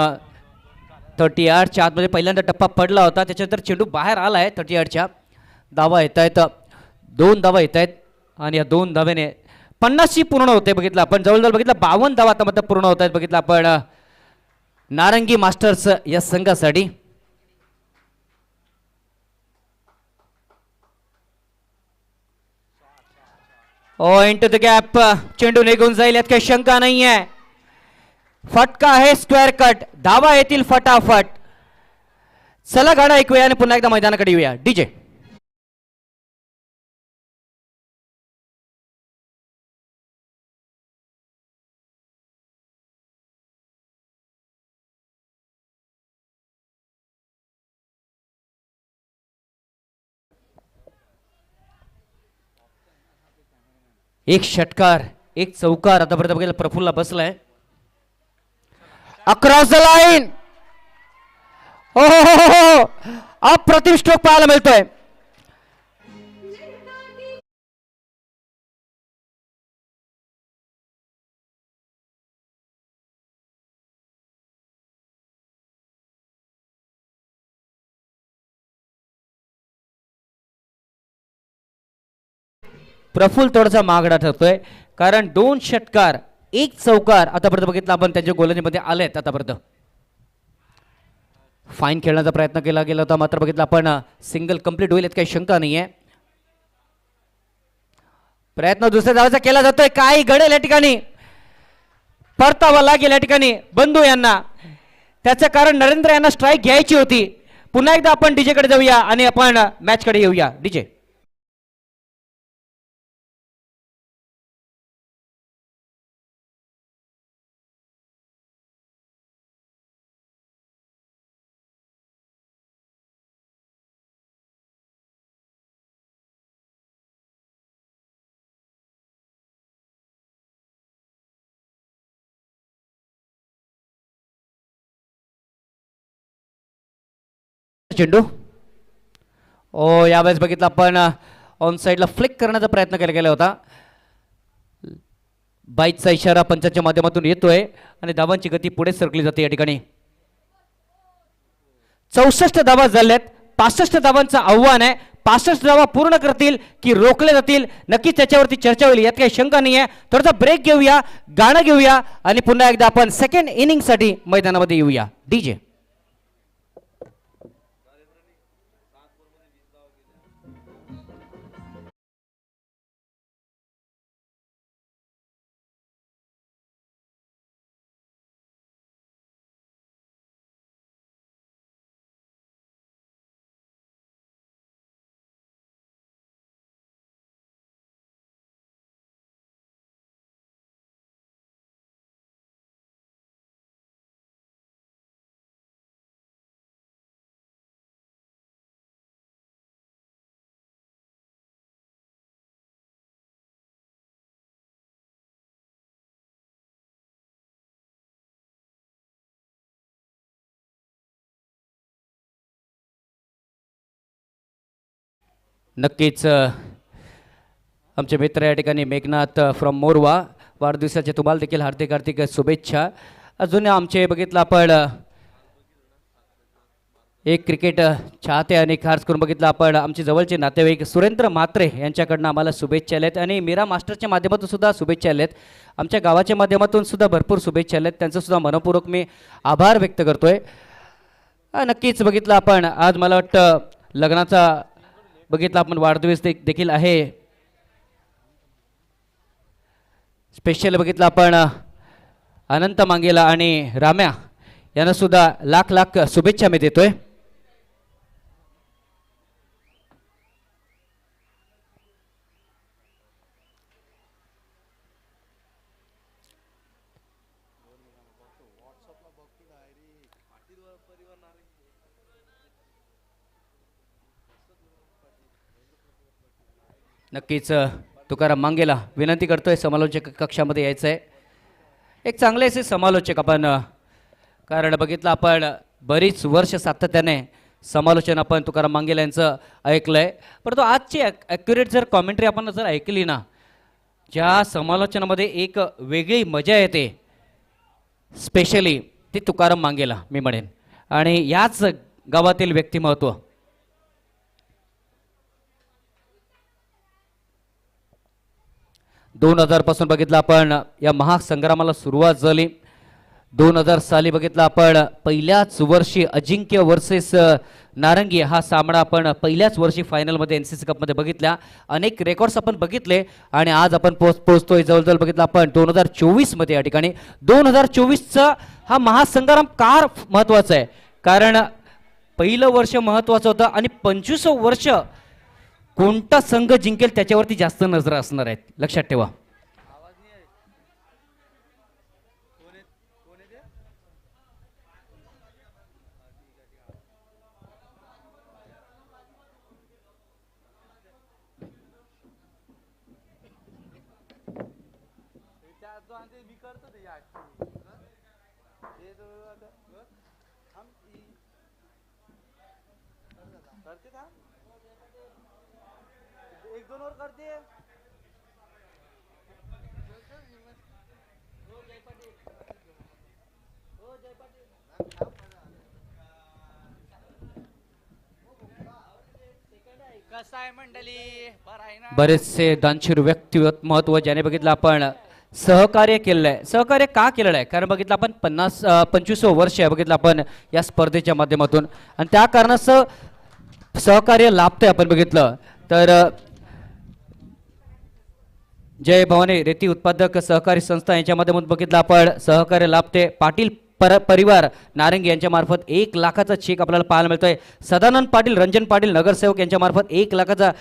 38च्या आतमध्ये पहिल्यांदा टप्पा पडला होता, त्याच्यानंतर चेंडू बाहेर आला आहे. 38च्या धावा येत आहेत, 2 धावा येत आहेत आणि या 2 धाव्याने 50ची पूर्ण होते. बघितलं आपण जवळजवळ बघितलं 52 धावा आता पूर्ण होत आहेत. बघितलं आपण नारंगी मास्टर्स या संघासाठी. ओ इंटू द गॅप, चेंडू निघून जाईल यात काही शंका नाही आहे. फटका आहे स्क्वेअर कट, धावा येतील फटाफट. चला गाणं ऐकूया आणि पुन्हा एकदा मैदानाकडे येऊया. डीजे. एक षटकार, एक चौकार आतापर्यंत बघायला प्रफुल्ला बसलाय. अक्रॉस द लाईन, हो, अप्रतिम स्ट्रोक पाहायला मिळतोय. प्रफुल्ल थोडासा महागडा ठरतोय, कारण 2 षटकार 1 चौकार आतापर्यंत बघितलं आपण त्यांच्या गोलंदाजीमध्ये आलेत. आतापर्यंत फाईन खेळण्याचा प्रयत्न केला गेला होता, मात्र बघितलं आपण सिंगल कंप्लीट होईल यात काही शंका नाहीये. प्रयत्न दुसऱ्या धावाचा केला जातोय, काही घडेल या ठिकाणी, परतावा लागेल या ठिकाणी बंधू यांना. त्याचं कारण नरेंद्र यांना स्ट्राईक घ्यायची होती. पुन्हा एकदा आपण डीजे कडे जाऊया आणि आपण मॅच कडे येऊया. डीजे. चेंडू यावेळेस बघितलं आपण ऑन साईडला फ्लिक करण्याचा प्रयत्न केला गेला होता. बाईकचा इशारा पंचांच्या माध्यमातून येतोय आणि धावांची गती पुढे सरकली जाते. या ठिकाणी 64 धावा झाल्यात, 65 धावांचं आव्हान आहे. 65 धावा पूर्ण करतील की रोखले जातील, नक्कीच त्याच्यावरती चर्चा होईल, यात काही शंका नाही आहे. थोडासा ब्रेक घेऊया, गाणं घेऊया आणि पुन्हा एकदा आपण सेकंड इनिंग साठी मैदानामध्ये येऊया. डीजे. नक्कीच आमचे मित्र या ठिकाणी मेघनाथ फ्रॉम मोरवा, वाढदिवसाच्या तुम्हाला देखील हार्दिक हार्दिक शुभेच्छा. अजून आमचे बघितलं आपण एक क्रिकेट चाहते आणि खास करून बघितलं आपण आमचे जवळचे नातेवाईक सुरेंद्र म्हात्रे यांच्याकडनं आम्हाला शुभेच्छा आल्यात आणि मीरा मास्टरच्या माध्यमातून सुद्धा शुभेच्छा आल्यात. आमच्या गावाच्या माध्यमातून सुद्धा भरपूर शुभेच्छा आल्यात, त्यांचं सुद्धा मनपूर्वक मी आभार व्यक्त करतोय. नक्कीच बघितलं आपण आज मला वाटतं लग्नाचा बघितलं आपण वाढदिवस देखील आहे. स्पेशल बघितलं आपण अनंत मांगेला आणि राम्या यांना सुद्धा लाख लाख शुभेच्छा मी देतोय. नक्कीच तुकाराम मांगेला विनंती करतोय समालोचक कक्षामध्ये यायचं आहे. एक चांगले असे समालोचक आपण, कारण बघितलं आपण बरीच वर्ष सातत्याने समालोचन आपण तुकाराम मांगेला यांचं ऐकलं आहे. परंतु आजची ॲक्युरेट जर कॉमेंट्री आपण जर ऐकली ना, ज्या समालोचनामध्ये एक वेगळी मजा येते, स्पेशली ती तुकाराम मांगेला मी म्हणेन, आणि याच गावातील व्यक्तिमत्व. 2000 पासून बघितलं आपण या महासंग्रामाला सुरुवात झाली. 2000 साली बघितलं आपण पहिल्याच वर्षी अजिंक्य वर्सेस नारंगी हा सामना आपण पहिल्याच वर्षी फायनलमध्ये NCC कपमध्ये बघितला. अनेक रेकॉर्ड्स आपण बघितले आणि आज आपण पोहोचतोय जवळजवळ बघितलं आपण 2024 मध्ये. या ठिकाणी 2024चा हा महासंग्राम का महत्त्वाचा आहे, कारण पहिलं वर्ष महत्त्वाचं होतं आणि 25वं वर्ष कोणता संघ जिंकेल त्याच्यावरती जास्त नजर असणार आहेत, लक्षात ठेवा. बरेचसे दानशूर व्यक्तिमत्व ज्याने बघितलं आपण सहकार्य केलेलं आहे. सहकार्य का केलेलं आहे, कारण बघितलं आपण 25वं वर्ष आहे बघितलं आपण या स्पर्धेच्या माध्यमातून, आणि त्या कारणाचं सहकार्य लाभतंय. आपण बघितलं तर जय भवानी रेती उत्पादक सहकारी संस्था यांच्या माध्यमातून बघितलं आपण सहकार्य लाभते. पाटील परिवार नारंगी यांच्या मार्फत 1 लाखाचा चेक आपल्याला पाहायला मिळतोय. सदानंद पाटील, रंजन पाटील नगरसेवक यांच्या मार्फत 1 लाखाचा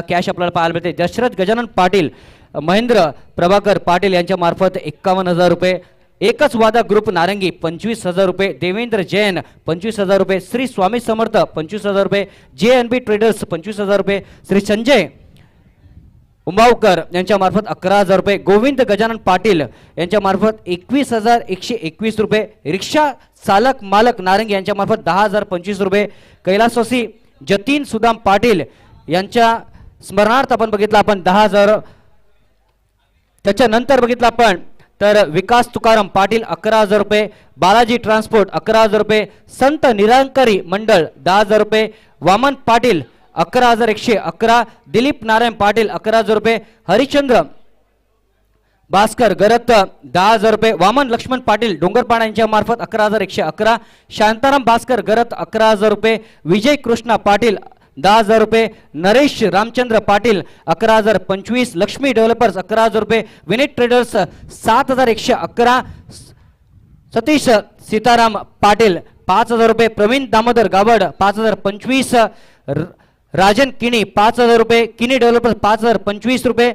कॅश आपल्याला पाहायला मिळते. दशरथ गजानन पाटील, महेंद्र प्रभाकर पाटील यांच्या मार्फत 51,000 रुपये. एकच वादा ग्रुप नारंगी 25,000 रुपये. देवेंद्र जैन 25,000 रुपये. श्री स्वामी समर्थ 25,000 रुपये. JNB ट्रेडर्स 25,000 रुपये. श्री संजय उंबावकर यांच्या मार्फत 11,000 रुपये. गोविंद गजानन पाटील यांच्या मार्फत 21,121 रुपये. रिक्षा चालक मालक नारंगी यांच्या मार्फत 10,025 रुपये. कैलासवासी जतीन सुदाम पाटील यांच्या स्मरणार्थ आपण बघितलं आपण 10,000. त्याच्यानंतर बघितलं आपण तर विकास तुकाराम पाटील 11,000 रुपये. बालाजी ट्रान्सपोर्ट 11,000 रुपये. संत निरंकारी मंडळ 10,000 रुपये. वामन पाटील 11,111. दिलीप नारायण पाटील 11,000 रुपये. हरिश्चंद्र भास्कर गरत 10,000 रुपये. वामन लक्ष्मण पाटील डोंगरपाडा यांच्या मार्फत 11,111. शांताराम भास्कर गरत 11,000 रुपये. विजय कृष्णा पाटील 10,000 रुपये. नरेश रामचंद्र पाटील 11,025. लक्ष्मी डेव्हलपर्स 11,000 रुपये. विनीत ट्रेडर्स 7,111. सतीश सीताराम पाटील 5,000 रुपये. प्रवीण दामोदर गावड 5,025. राजन किणी 5,000 रुपये. किनी डेव्हलपर्स 5,025 रुपये.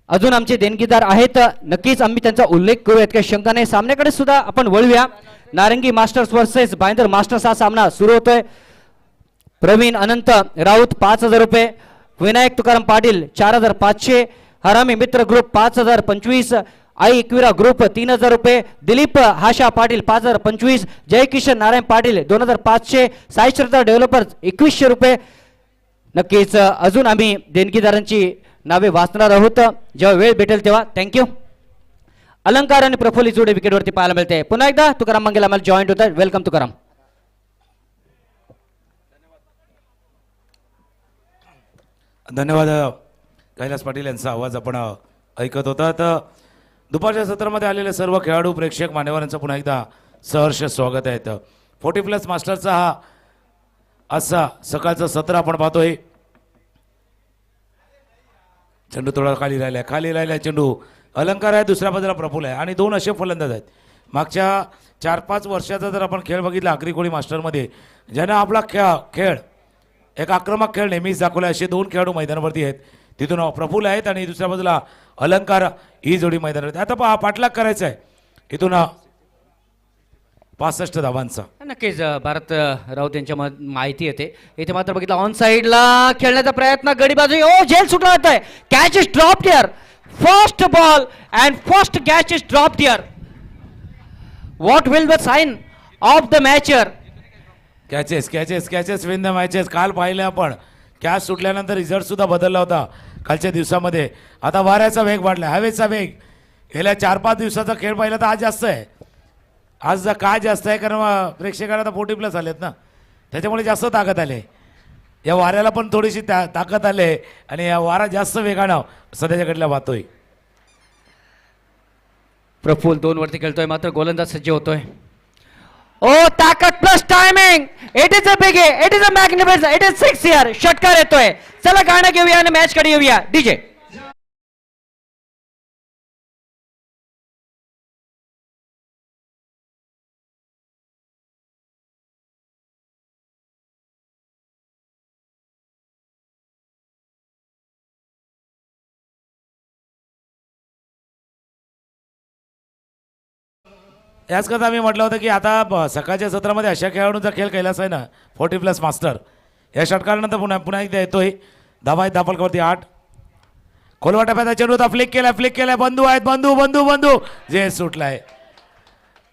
अजून आमचे देणगीदार आहेत, नक्कीच आम्ही त्यांचा उल्लेख करूयात, काही शंका नाही. सामन्याकडे सुद्धा आपण वळूया. नारंगी मास्टर्स वर्सेस भाईंदर मास्टर्स हा सामना सुरू होतोय. प्रवीण अनंत राऊत 5,000 रुपये. विनायक तुकाराम पाटील 4,500. हरामी मित्र ग्रुप 5,025. आई एकविरा ग्रुप 3,000 रुपये. दिलीप हाशा पाटील 5,025. जयकिशन नारायण पाटील 2,500. साई श्रद्धा डेव्हलपर्स 2,100 रुपये. नक्कीच अजून आम्ही देणगीदारांची नावे वाचणार आहोत जेव्हा वेळ भेटेल तेव्हा. थँक्यू. अलंकार आणि प्रफुल्लित जोडे विकेटवरती पाहायला मिळते. पुन्हा एकदा तुकाराम मंगेला आम्हाला जॉईंट होत आहे. वेलकम तुकाराम. धन्यवाद कैलास पाटील यांचा आवाज आपण ऐकत होता. तर दुपारच्या सत्रामध्ये आलेले सर्व खेळाडू प्रेक्षक मान्यवरांचं पुन्हा एकदा सहर्ष स्वागत आहे. 40+ मास्टरचा हा असा सकाळचं सत्र आपण पाहतोय. चेंडू थोडा खाली राहिलाय चेंडू. अलंकार आहे, दुसऱ्या बाजूला प्रफुल्ल आहे आणि 2 असे फलंदाज आहेत. मागच्या 4-5 वर्षाचा जर आपण खेळ बघितला आगरी कोळी मास्टरमध्ये, ज्यानं आपला खेळ एक आक्रमक खेळ नेहमीच दाखवला, असे 2 खेळाडू मैदानावरती आहेत. तिथून प्रफुल्ल आहेत आणि दुसऱ्या बाजूला अलंकार ही जोडी मैदानावरती. आता पाठलाग करायचा आहे इथून 65 धावांचा. नक्कीच भारत राऊत यांच्या माहिती येते. इथे मात्र बघितलं ऑन साइडला खेळण्याचा प्रयत्न, गडी बाजू. ओ झेल सुटला जातोय. Catch is drop here. First ball and first catch is drop here. What will the sign of the match. Catches win the matches. काल पाहिलं आपण कॅच सुटल्यानंतर रिझल्ट सुद्धा बदलला होता कालच्या दिवसामध्ये. आता वाऱ्याचा वेग वाढला, हवेचा वेग. गेल्या 4-5 दिवसाचा खेळ पाहिला तर आज जास्त आहे. आज काय जास्त आहे कारण प्रेक्षकांना आता 40+ आलेत ना, त्याच्यामुळे जास्त ताकद आले. या वाऱ्याला पण थोडीशी ताकद आले आणि या वारा जास्त वेगानं सध्याच्या घडल्या वाहतोय. प्रफुल्ल 2 वरती खेळतोय मात्र गोलंदाज सज्ज होतोय. ओ ताकद plus timing. It is a big, it is a magnificent, it is 6 here. षटकार येतोय. चला गाणं घेऊया आणि मॅच कडे येऊया. डीजे. याच करता आम्ही म्हटलं होतं की आता सकाळच्या सत्रामध्ये अशा खेळाडूंचा खेळ कैलास आहे ना 40+ मास्टर. या षटकारानंतर पुन्हा एकदा येतोय. धावा आहेत दाफलकावरती 8. खोलवा टप्प्याचा चेंडू होता. फ्लिक केलाय. बंधू आहेत. बंधू जेल सुटलाय.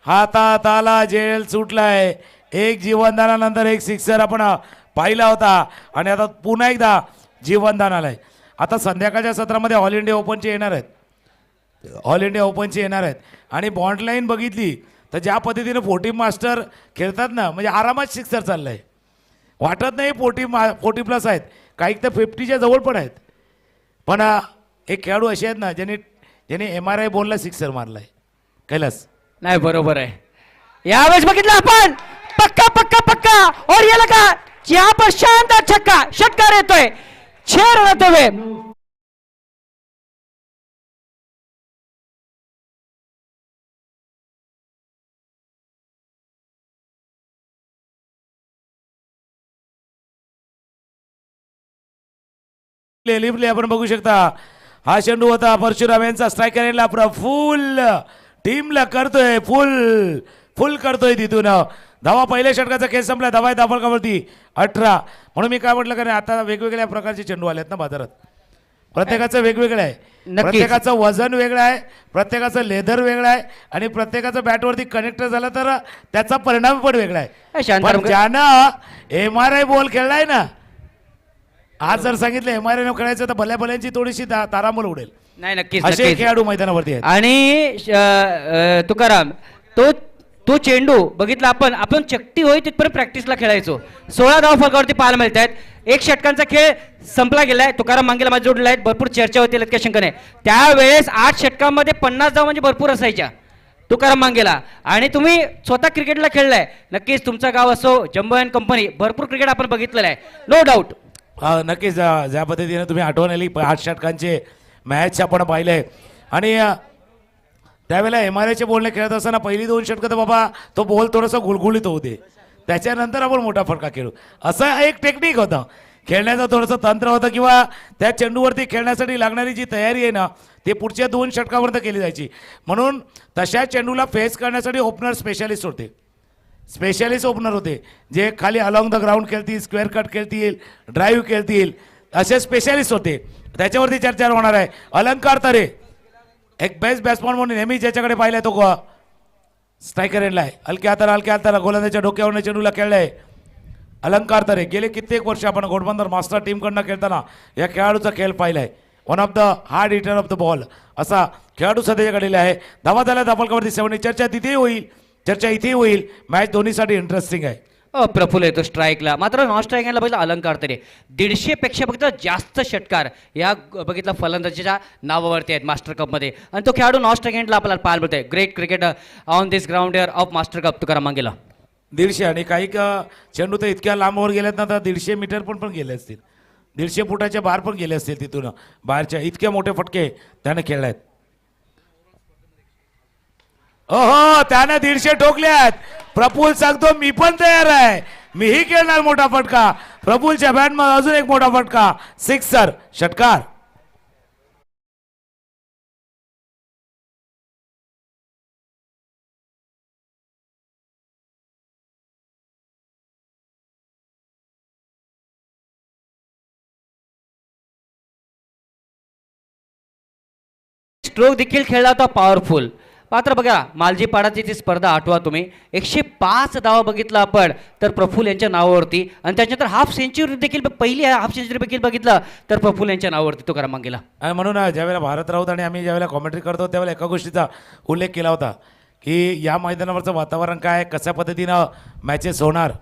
हातात आला, जेल सुटलाय. एक जीवनदानानंतर एक सिक्सर आपण पाहिला होता आणि आता पुन्हा एकदा जीवनदान आलाय. आता संध्याकाळच्या सत्रामध्ये ऑल इंडिया ओपनचे येणार आहेत. आणि बॉन्ड लाईन बघितली तर ज्या पद्धतीने 40 मास्टर खेळतात ना, म्हणजे आरामात सिक्सर चाललंय. वाटत नाही 40+ आहेत. काही तर 50च्या जवळ पण आहेत. पण एक खेळाडू असे आहेत ना ज्यांनी MRI बॉलला सिक्सर मारलाय. कैलास नाही बरोबर आहे. यावेळेस बघितलं आपण पक्का और ये लगा यहाँ पर शानदार छक्का. षटकार येतोय. 6 रन हुए. लिपले आपण बघू शकता. हा चेंडू होता परशुराम यांचा. स्ट्रायकर यांना फुल टीमला करतोय. फुल करतोय तिथून. धावा पहिल्या षटकाचा खेळ संपला. धावा दाफलकावरती 18. म्हणून मी काय म्हटलं कारण आता वेगवेगळ्या प्रकारचे चेंडू आलेत ना बाजारात. प्रत्येकाचं वेगवेगळं आहे. प्रत्येकाचं वजन वेगळं आहे, प्रत्येकाचं लेदर वेगळं आहे आणि प्रत्येकाचं बॅटवरती कनेक्ट झालं तर त्याचा परिणाम पण वेगळा आहे. पण ज्यानं MRI बॉल खेळलाय ना, आज जर सांगितलं MRI न खेळायचं तर भल्यांची थोडीशी तारांबळ उडेल. नाही नक्कीच असे खेळाडू मैदानावरती आहेत. आणि तुकाराम तो चेंडू बघितला आपण चकटी होई तिथपर्यंत प्रॅक्टिसला खेळायचो. 16 धावा फलकावरती पाहायला मिळत आहेत. 1 षटकांचा खेळ संपला गेलाय. तुकाराम मांगेला माझ्या जोडलेला आहेत. भरपूर चर्चा होती इतक्या शंकाने. त्यावेळेस 8 षटकांमध्ये 50 धावा म्हणजे भरपूर असायच्या तुकाराम मांगेला. आणि तुम्ही स्वतः क्रिकेटला खेळलाय. नक्कीच तुमचं गाव असो, जम्बो अँड कंपनी, भरपूर क्रिकेट आपण बघितलेलं आहे. No doubt. नक्कीच ज्या पद्धतीने तुम्ही आठवण आली 8 षटकांचे मॅच आपण पाहिले आणि त्यावेळेला MRIचे बॉलने खेळत असताना पहिली 2 षटकं तर बाबा तो बॉल थोडासा गुळगुळीत होते. त्याच्यानंतर आपण मोठा फटका खेळू असं एक टेक्निक होतं. खेळण्याचं थोडंसं तंत्र होतं किंवा त्या चेंडूवरती खेळण्यासाठी लागणारी जी तयारी आहे ना ते पुढच्या 2 षटकापर्यंत केली जायची. म्हणून तशा चेंडूला फेस करण्यासाठी ओपनर स्पेशालिस्ट होते जे खाली अलॉंग द ग्राउंड खेळतील, स्क्वेअर कट खेळतील, ड्राईव्ह खेळतील, असे स्पेशालिस्ट होते. त्याच्यावरती चर्चा होणार आहे. अलंकार तरे एक बेस्ट बॅट्समन म्हणून नेहमी ज्याच्याकडे पाहिलाय तो स्ट्रायकर एंडला आहे. हलक्या हाताला गोलंदाजाच्या डोक्यावरून चेंडूला खेळलाय. अलंकार तरे गेले कित्येक वर्ष आपण घोडबंदर मास्टर टीमकडनं खेळताना या खेळाडूचा खेळ पाहिलाय. One of the hard hitter of the ball असा खेळाडू सध्याच्या घडलेला आहे. धावा झाल्या धापलकावरती 7. चर्चा तिथेही होईल, चर्चा इथेही होईल. मॅच दोन्हीसाठी इंटरेस्टिंग आहे. प्रफुल्ल येतो स्ट्राईकला, मात्र नॉन स्ट्राईकला बघितलं अलंकार तरी 150 पेक्षा बघितलं जास्त षटकार या बघितलं फलंदाजीच्या नावावरती आहेत मास्टर कपमध्ये, आणि तो खेळाडू नॉन स्ट्राईकला आपल्याला पाहायला मिळतोय. Great cricketer on this ground area of master cup Tukaram मांगेला. 150 आणि काही चेंडू तर इतक्या लांबवर गेलेत ना, तर 150 मीटर पण गेले असतील, 150 फुटाच्या बाहेर पण गेले असतील. तिथून बाहेरच्या इतके मोठे फटके त्याने खेळले आहेत. ओहो, त्याने 150 ठोकल्यात. प्रफुल्ल सांगतो मी पण तयार आहे, मीही खेळणार मोठा फटका. प्रफुल्लच्या बॅटमध्ये अजून एक मोठा फटका, सिक्सर, षटकार. स्ट्रोक देखील खेळला होता पॉवरफुल. मात्र बघा मालजीपाडाची ती स्पर्धा आठवा तुम्ही, 105 धावा बघितला आपण तर प्रफुल्ल यांच्या नावावरती, आणि त्याच्यानंतर हाफ सेंचुरी देखील पहिली हाफ सेंचुरी देखील बघितलं तर प्रफुल्ल यांच्या नावावरती तुकाराम मांगेला. आणि म्हणून ज्यावेळेला भारत राऊत आणि आम्ही ज्यावेळेला कॉमेंट्री करतो त्यावेळेला एका गोष्टीचा उल्लेख केला होता की या मैदानावरचं वातावरण काय, कशा पद्धतीनं मॅचेस होणार.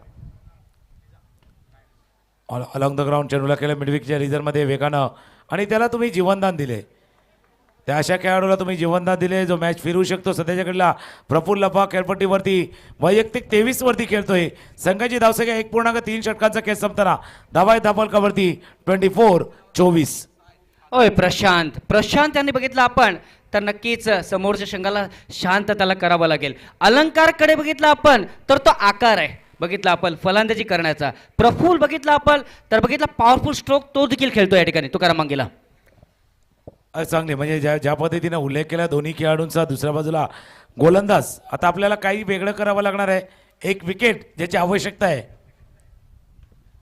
अलॉंग द ग्राउंड चेंडूला केलं मिडविकच्या रिझनमध्ये वेगानं, आणि त्याला तुम्ही जीवनदान दिले. त्या अशा खेळाडूला तुम्ही जीवनदान दिले जो मॅच फिरवू शकतो. सध्याच्याकडला प्रफुल्ल लपा खेळपट्टीवरती वैयक्तिक 23 वरती खेळतोय. संघाची धावसंख्या 1.3 षटकांचा खेळ संपताना धावा धापलकावरती 24-24. ओय प्रशांत यांनी बघितलं आपण तर नक्कीच समोरच्या संघाला शांत त्याला करावं लागेल. अलंकारकडे बघितलं आपण तर तो आकार आहे बघितला आपण फलंदाजी करण्याचा. प्रफुल्ल बघितला आपण तर बघितला पॉवरफुल स्ट्रोक तो देखील खेळतो या ठिकाणी तुकाराम मांगेला. चांगले म्हणजे ज्या पद्धतीने उल्लेख केला दोन्ही खेळाडूंचा. दुसऱ्या बाजूला गोलंदाज. आता आपल्याला काही वेगळं करावं लागणार आहे. एक विकेट ज्याची आवश्यकता आहे.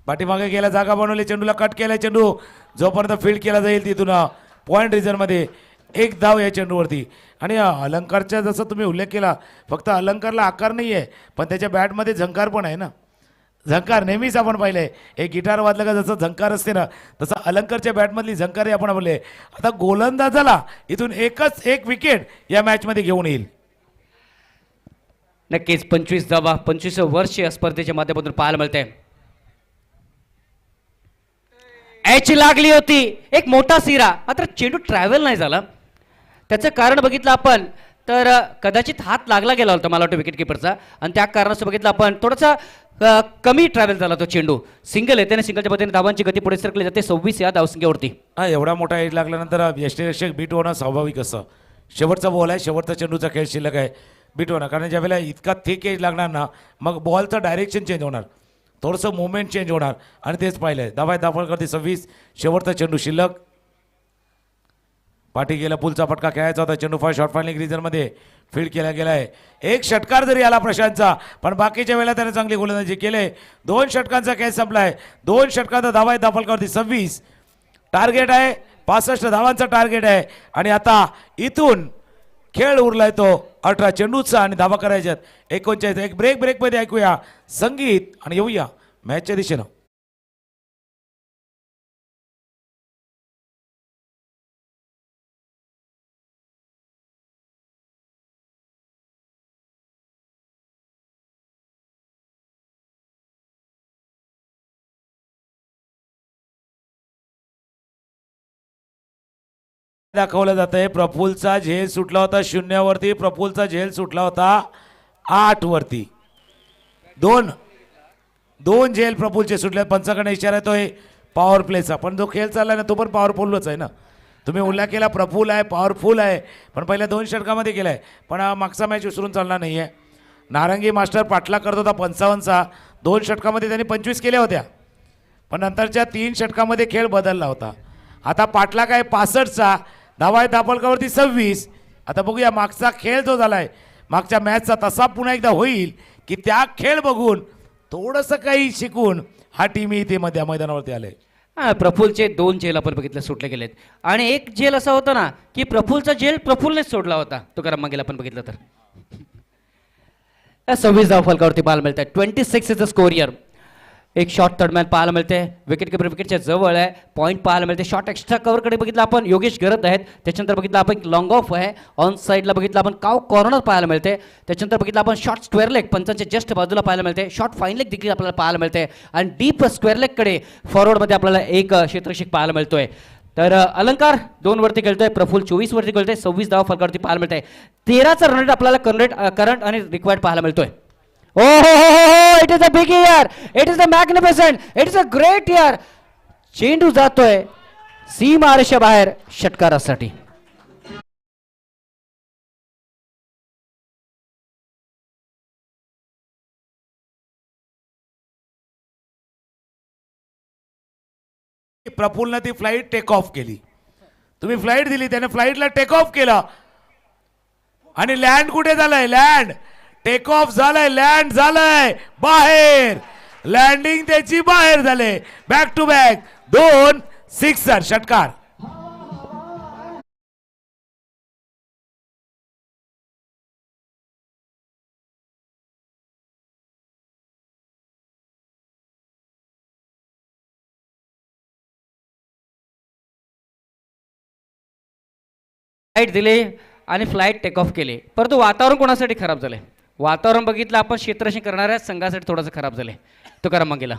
पाठीमागे गेला, जागा बनवली, चेंडूला कट केला. चेंडू जोपर्यंत फील्ड केला जाईल तिथून पॉईंट रिझनमध्ये 1 धाव या चेंडूवरती. आणि अलंकारचा जसं तुम्ही उल्लेख केला, फक्त अलंकारला आकार नाही आहे पण त्याच्या बॅटमध्ये झंकार पण आहे ना. झंकार नेहमीच आपण पाहिलंय, एक गिटार वाजलं का जसं झंकार असते ना तसं अलंकारच्या बॅटमधली झंकार आपण बोलले. आता गोलंदाजाला इथून एक विकेट या मॅचमध्ये घेऊन येईल. नक्कीच 25 धावा 25 वर्ष या स्पर्धेच्या माध्यमातून पाहायला मिळते. एच लागली होती एक मोठा सिरा, मात्र चेंडू ट्रॅव्हल नाही झाला. त्याचं कारण बघितलं आपण तर कदाचित हात लागला गेला होता मला वाटतं विकेट किपरचा, आणि त्या कारणाचं बघितलं आपण थोडासा कमी ट्रॅव्हल झाला तो चेंडू. सिंगल येते आणि सिंगलच्या पद्धतीने धावांची गती पुढे सरकली जाते 26 या धावसंख्येवरती. हा, एवढा मोठा एज लागल्यानंतर यष्टीरक्षक बीट होणं स्वाभाविक असं. शेवटचा बॉल आहे, शेवटचा चेंडूचा खेळ शिल्लक आहे, बीट होणार. कारण ज्यावेळेला इतका थिक एज लागणार ना मग बॉलचं डायरेक्शन चेंज होणार, थोडंसं मुवमेंट चेंज होणार, आणि तेच पाहिलं आहे. धावा धापळ करते 26, शेवटचा चेंडू शिल्लक. पाठी गेला, पुलचा फटका खेळायचा होता. चेंडू शॉर्ट फायनलिंग रिझनमध्ये फील्ड केला गेला आहे. एक षटकार जरी आला प्रशांतचा, पण बाकीच्या वेळेला त्याने चांगली गोलंदाजी केले. 2 षटकांचा खेळ संपलाय. 2 षटकांचा धावा धापलकावरती 26. टार्गेट आहे 65 धावांचा टार्गेट आहे. आणि आता इथून खेळ उरलाय तो 18 चेंडूचा आणि धावा करायच्यात 39. एक ब्रेकमध्ये ऐकूया संगीत आणि येऊया मॅचच्या दिशेनं. दाखवलं जात आहे. प्रफुल्लचा झेल सुटला होता 0 वरती, प्रफुल्लचा झेल सुटला होता 8 वरती. दोन झेल प्रफुल्लचे सुटले. पंचाकडे इशारा येतोय पॉवर प्लेचा, पण जो खेळ चाललाय ना तो पण पॉवरफुलच आहे ना. तुम्ही उल्लेख केला प्रफुल्ल आहे, पॉवरफुल आहे, पण पहिल्या 2 षटकामध्ये केलाय. पण मागचा मॅच विसरून चालणार नाहीये. नारंगी मास्टर पाठला करत होता 55चा. 2 षटकामध्ये त्यांनी 25 केल्या होत्या, पण नंतरच्या 3 षटकामध्ये खेळ बदलला होता. आता पाठला काय 65चा, धावा धापलकावरती 26. आता बघूया मागचा खेळ जो झालाय मागच्या मॅचचा तसा पुन्हा एकदा होईल की त्या खेळ बघून थोडंसं काही शिकून हा टीम इथे मैदानावरती आले. प्रफुल्लचे 2 झेल आपण बघितले सुटले गेलेत, आणि एक झेल असा होता ना की प्रफुल्लचा झेल प्रफुल्लनेच सोडला होता तुकाराम मांगेला आपण बघितलं तर. 26 धाव फलकावरती पाहायला मिळतात. 26 इज द स्कोर हिअर. एक शॉट तडम्यान पाहायला मिळते. विकेट किपर विकेटच्या जवळ आहे. पॉईंट पाहायला मिळते. शॉट एक्स्ट्रा कव्हरकडे बघितलं आपण योगेश गरत आहेत. त्याच्यानंतर बघितलं आपण लॉंग ऑफ आहे. ऑन साईडला बघितलं आपण काव कॉर्नर पाहायला मिळते. त्याच्यानंतर बघितलं आपण शॉट स्क्वेअर लेग पंचांच्या जस्ट बाजूला पाहायला मिळते. शॉट फाईन लेग देखील आपल्याला पाहायला मिळते. आणि डीप स्क्वेअर लेगकडे फॉरवर्डमध्ये आपल्याला एक क्षेत्ररक्षक पाहायला मिळतोय. तर अलंकार 2 वरती खेळतोय. प्रफुल 24 वरती खेळतोय. 26 धावा फलकावरती पाहायला मिळतंय. 13चा रन रेट आपल्याला करंट आणि रिक्वायर्ड पाहायला मिळतोय. Oh, it is a big year. It is a magnificent. It is a great year. चेंडू जातोय सीमारेषा बाहेर षटकारासाठी. प्रफुल्लनं ती फ्लाईट टेक ऑफ केली. तुम्ही फ्लाईट दिली, त्याने फ्लाईटला टेक ऑफ केला आणि लँड कुठे झालंय? लँड टेक ऑफ झालंय, लँड झालंय बाहेर. लँडिंग त्याची बाहेर झाले. बॅक टू बॅक 2 सिक्सर षटकार. फ्लाईट दिले आणि फ्लाईट टेक ऑफ केले. परंतु वातावरण कोणासाठी खराब झाले? वातावरण बघितलं आपण क्षेत्ररक्षण करणाऱ्या संघासाठी थोडंसं खराब झाले. तुकाराम मंगेला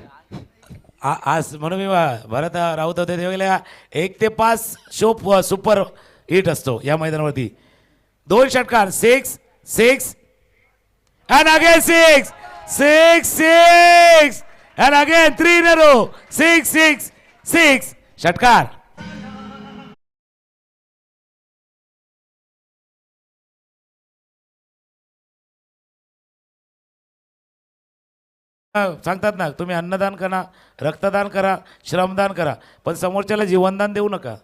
आज म्हणून मी भरत राऊत होते त्यावेळेला 1 ते 5 शो सुपर हिट असतो या मैदानावरती. 2 षटकार 6 6 and again 6 6 6 and again 3 in a row 6 6 6 षटकार. सांगतात ना, तुम्ही अन्नदान करा, रक्तदान करा, श्रमदान करा, पण समोरच्याला जीवनदान देऊ नका.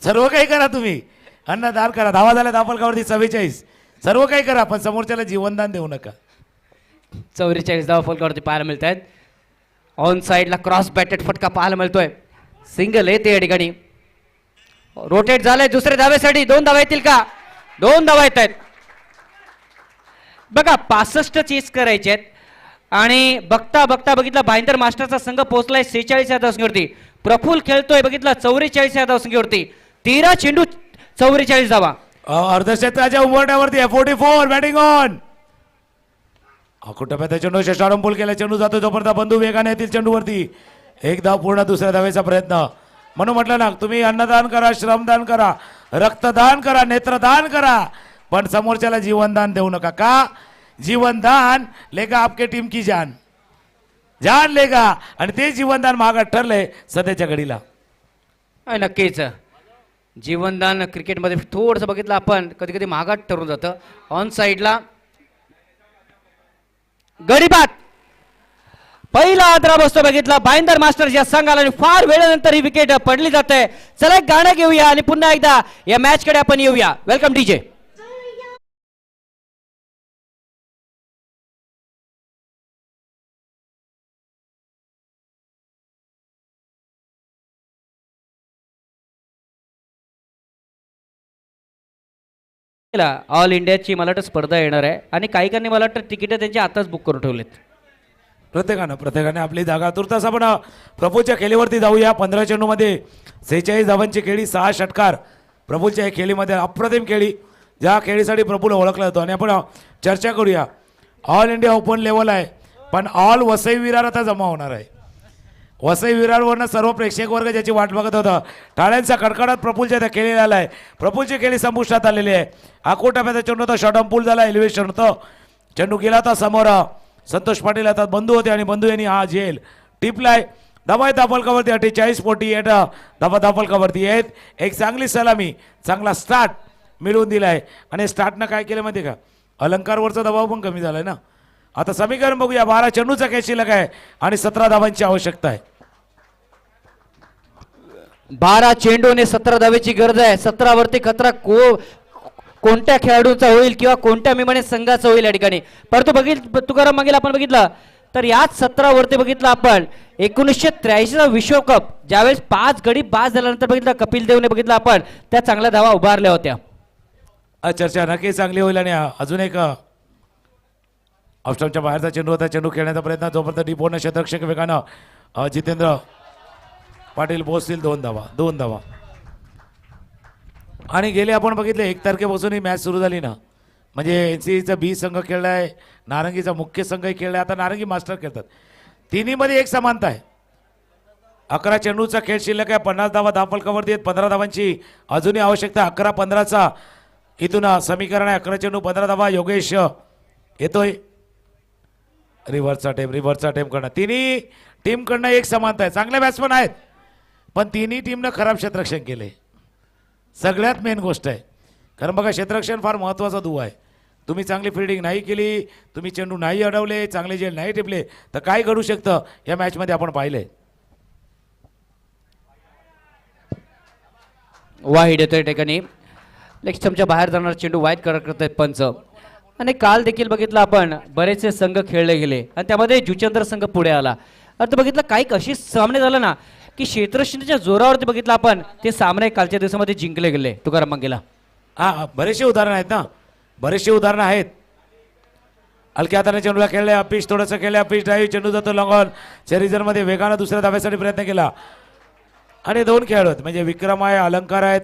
सर्व काही करा, तुम्ही अन्नदान करा. धावा झाल्या धावफलकावरती 44. सर्व काही करा, पण समोरच्याला जीवनदान देऊ नका. 44 धावा फलकावरती पाहायला मिळत आहेत. ऑन साईडला क्रॉस बॅटेड फटका पाहायला मिळतोय. सिंगल येते या ठिकाणी. रोटेट झालंय दुसऱ्या धावेसाठी. 2 धावा येतील का? 2 धावा येत आहेत. बघा 65 चेस करायचे आहेत आणि बघता बघता बघितला भाईंदर मास्टरचा संघ पोहोचलाय 46 या धावसंख्येवरती. प्रफुल खेळतोय बघितला 44 या धावसंख्येवरती. 13 चेंडू 44 धावा. अर्धक्षेत्राच्या उंबरठ्यावरती 44 बॅटिंग ऑन. अकुटप्यात चेंडू शशारंपूल केला. चेंडू जातो जोपर्यंत बंधू वेगाने येतील चेंडूवरती. 1 धाव पूर्ण. दुसऱ्या धावेचा प्रयत्न. म्हणून म्हटलं ना, तुम्ही अन्नदान करा, श्रमदान करा, रक्तदान करा, नेत्रदान करा, पण समोरच्याला जीवनदान देऊ नका. का? जीवनदान लेगा आपके टीम की जान जान लेगा. आणि ते जीवनदान महागात ठरलंय सध्याच्या घडीला. नक्कीच जीवनदान क्रिकेटमध्ये थोडंसं बघितलं आपण कधी कधी महागात ठरून जातं. ऑन साईडला गडीबात पहिला आदरा बसतो बघितला भाईंदर मास्टर्स या संघाला आणि फार वेळेनंतर ही विकेट पडली जाते. चला एक गाणं घेऊया आणि पुन्हा एकदा या मॅच कडे आपण येऊया. Welcome DJ. ऑल इंडियाची मला वाटतं स्पर्धा येणार आहे आणि काही मला वाटतं तिकीट त्यांची आताच बुक करून ठेवलेत. प्रत्येकाने आपली जागा तुर्तास. आपण प्रफुलच्या खेळीवरती जाऊया. 15 चेंडूमध्ये 46 धावांची खेळी, 6 षटकार. प्रफुलच्या या खेळीमध्ये अप्रतिम खेळी, ज्या खेळीसाठी प्रफुल ओळखला जातो. आणि आपण चर्चा करूया. ऑल इंडिया ओपन लेवल आहे, पण ऑल वसई विरार आता जमा होणार आहे. वसई विरारवरनं सर्व प्रेक्षक वर्ग ज्याची वाट बघत होता. टाळ्यांचा कडकडाट प्रफुलच्या त्या खेळीला आलाय. प्रफुलची खेळी संपुष्टात आलेली आहे. अकोटाप्याचा चेंडू होता, शॉटअम्पूल झाला, एलिव्हेशन होतं. चेंडू गेला होता समोर. संतोष पाटील आता बंधू होते आणि बंधू यांनी हा झेल टिपलाय. धावा धावफलकावरती 48-48 धावा धावफलकावरती आहेत. एक चांगली सलामी, चांगला स्टार्ट मिळवून दिलाय. आणि स्टार्टनं काय केलं माहिती का? अलंकारवरचा दबाव पण कमी झालाय ना. आता समीकरण बघूया. 12 चेंडूचा कॅच शिल्लक आहे आणि 17 धावांची आवश्यकता आहे. 12 चेंडूने 17 धावेची गरज आहे. 17 वरती खतरा कोणत्या खेळाडूंचा होईल किंवा कोणत्या मिमाने संघाचा होईल या ठिकाणी. परंतु तुकाराम मागेल आपण बघितलं तर याच 17 वरती बघितलं आपण 1983 विश्वकप ज्यावेळेस 5 गडी बाद झाल्यानंतर बघितलं कपिल देवने बघितलं आपण त्या चांगल्या धावा उभारल्या होत्या. चर्चा नक्की चांगली होईल. आणि अजून एक ऑफस्टॉपच्या बाहेरचा चेंडू होता. चेंडू खेळण्याचा प्रयत्न जोपर्यंत डीपोर्न क्षेत्ररक्षक वेगानं जितेंद्र पाटील पोहोचतील 2 धावा 2 धावा. आणि गेले आपण बघितले 1 तारखेपासून ही मॅच सुरू झाली ना, म्हणजे NCAचा बी संघ खेळलाय, नारंगीचा मुख्य संघही खेळलाय, आता नारंगी मास्टर खेळतात. तिन्हीमध्ये एक समानता आहे. 11 चेंडूचा खेळ शिल्लक आहे. 50 धावा धावफलकावरती आहेत. 15 धावांची अजूनही आवश्यकता. 11-15चा इथून समीकरण आहे. 11 चेंडू 15 धावा. योगेश येतोय. रिव्हर्सचा टेम करणं. तिन्ही टीमकडनं एक समानता आहे. चांगले बॅट्समन आहेत, पण तिन्ही टीमनं खराब क्षेत्ररक्षण केले. सगळ्यात मेन गोष्ट आहे, कारण बघा क्षेत्ररक्षण फार महत्त्वाचा दुवा आहे. तुम्ही चांगली फिल्डिंग नाही केली, तुम्ही चेंडू नाही अडवले, चांगले जेल नाही टिपले, तर काय घडू शकतं या मॅचमध्ये आपण पाहिलंय. वाईड येतोय ठिकाणी. लेग स्टंपच्या बाहेर जाणार चेंडू वाईड करत आहेत पंच. आणि काल देखील बघितलं आपण बरेचसे संघ खेळले गेले आणि त्यामध्ये जुचंद्र संघ पुढे आला. आता बघितलं काही कशी सामने झालं ना की क्षेत्ररक्षणाच्या जोरावरती बघितलं आपण ते सामने कालच्या दिवसामध्ये जिंकले गेले. तुकाराम मंगेला. हा बरेचसे उदाहरण आहेत ना, बरेचसे उदाहरणं आहेत. हलक्या हाताने चेंडूला खेळले, अपिश थोडंसं खेळले, अपिश ड्राईव्ह, चेंडू जातो लॉंगॉन. चेरिझरमध्ये वेगानं दुसऱ्या धाव्यासाठी प्रयत्न केला आणि 2 खेळाडू आहेत, म्हणजे विक्रम आहे, अलंकार आहेत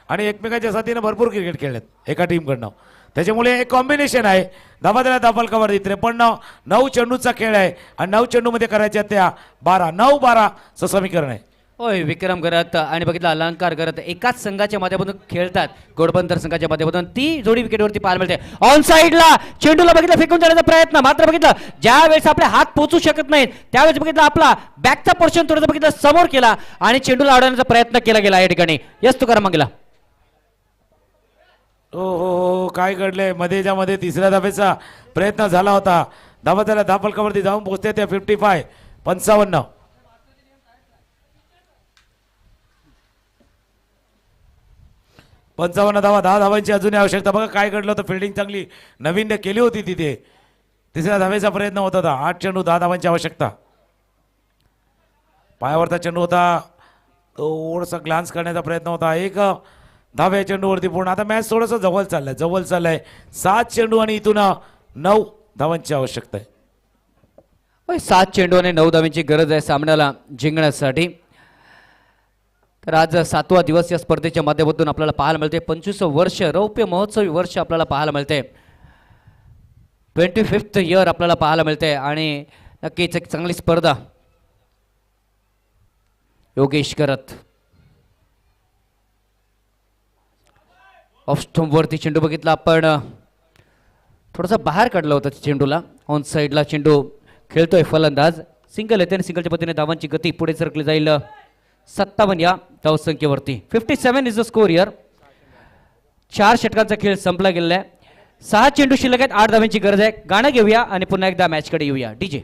आणि एकमेकांच्या साथीनं भरपूर क्रिकेट खेळलेत एका टीमकडनं. त्याच्यामुळे एक कॉम्बिनेशन आहे. धावा दिला धावफलकावरती 53. 9 चेंडूचा खेळ आहे आणि 9 चेंडूमध्ये करायच्या त्या 12 9-12चं समीकरण आहे. होय, विक्रम करत आणि बघितलं अलंकार करत एकाच संघाच्या माध्यमातून खेळतात. घोडबंदर संघाच्या माध्यमातून ती जोडी विकेटवरती पाहायला मिळते. ऑन साईडला चेंडूला बघितलं फेकून जाण्याचा प्रयत्न, मात्र बघितलं ज्या वेळेस आपले हात पोहोचू शकत नाहीत त्यावेळेस बघितलं आपला बॅकचा पोर्शन थोडंसं बघितलं समोर केला आणि चेंडूला अडवण्याचा प्रयत्न केला गेला या ठिकाणी. यस तुकाराम मंगेला. हो, काय घडलंय मध्येच्या मध्ये 3ऱ्या धावेचा प्रयत्न झाला होता. धावा त्याला धावफलकावरती जाऊन पोहोचते त्या 55 55. 55 धावा, 10 धावांची अजूनही आवश्यकता. बघा काय घडलं होतं, फिल्डिंग चांगली नवीन केली होती तिथे. 3ऱ्या धावेचा प्रयत्न होत होता. 8 चेंडू 10 धावांची आवश्यकता. पायावरचा चेंडू होता, थोडासा ग्लान्स करण्याचा प्रयत्न होता. 1 धाव्या चेंडूवरती पूर्ण. आता मॅच थोडंसं जवळ चाललंय. 7 चेंडू आणि इथून 9 धावांची आवश्यकता आहे. होय, 7 चेंडू आणि 9 धावांची गरज आहे सामन्याला जिंकण्यासाठी. तर आज 7वा दिवस या स्पर्धेच्या माध्यमातून आपल्याला पाहायला मिळते. 25 वर्ष रौप्य महोत्सवी वर्ष आपल्याला पाहायला मिळते. 25th इयर आपल्याला पाहायला मिळते आणि नक्कीच एक चांगली स्पर्धा. योगेश करत ऑफ स्टंपवरती चेंडू बघितला आपण, थोडासा बाहेर काढला होता चेंडूला. ऑन साईडला चेंडू खेळतोय फलंदाज. सिंगल येते आणि सिंगलच्या पद्धतीने धावांची गती पुढे सरकली जाईल 57 या धावसंख्येवरती. 57 इज द स्कोर इयर. 4 षटकांचा खेळ संपला गेलेला आहे. 6 चेंडू शिल्लक आहेत. 8 धावांची गरज आहे. गाणं घेऊया आणि पुन्हा एकदा मॅचकडे येऊया. डीजे.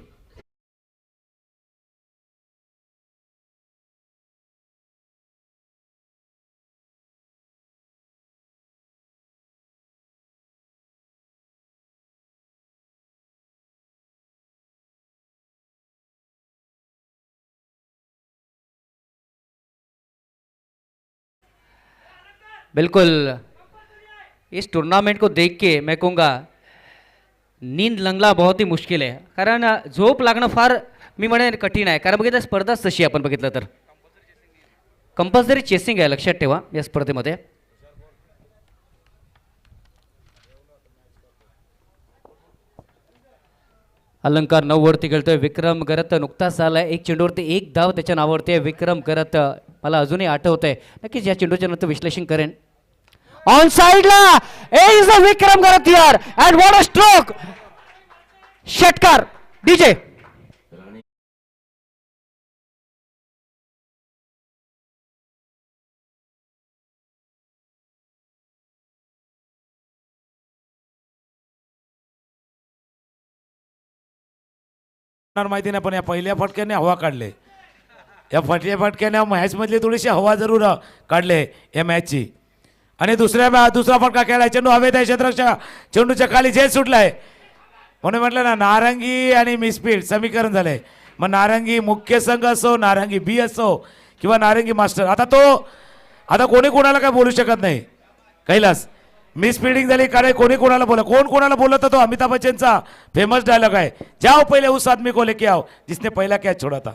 बिल्कुल, इस टूर्नामेंट को देख के मैं कहूँगा नींद लंगला बहुत ही मुश्किल आहे. कारण झोप लागणं फार मी म्हणेन कठीण आहे. कारण बघितलं स्पर्धाच तशी आपण बघितलं तर कंपल्सरी चेसिंग आहे, लक्षात ठेवा या स्पर्धेमध्ये. अलंकार 9 वरती खेळतोय. विक्रम करत नुकताच आलाय. 1 चेंडूवरती 1 धाव त्याच्या नावावरती आहे. विक्रम करत मला अजूनही आठवत आहे. नक्कीच या चेंडूच्या नंतर विश्लेषण करेन. ऑन साइडला इज द विक्रम करत here and what a stroke. षटकार डीजे. माहिती नाही, पण या पहिल्या फटक्याने हवा काढले. या फटक्याने मॅचमधली थोडीशी हवा जरूर काढले या मॅचची. आणि दुसरा फटका खेळाय. चेंडू हवेत आहे. क्षेत्ररक्षक चेंडूच्या खाली झेल सुटलाय. म्हणून म्हटलं ना, नारंगी आणि मिसफील्ड समीकरण झालंय. मग नारंगी मुख्य संघ असो, नारंगी बी असो किंवा नारंगी मास्टर, आता कोणी कोणाला काय बोलू शकत नाही. कैलास मिसफिडिंग झाली कारण कोणी कोणाला बोला कोण कोणाला बोलत तो अमिताभ बच्चनचा फेमस डायलॉग आहे, जाओ पहिले उस आदमी को लेके आओ जिसने पहिला कॅच छोडा था.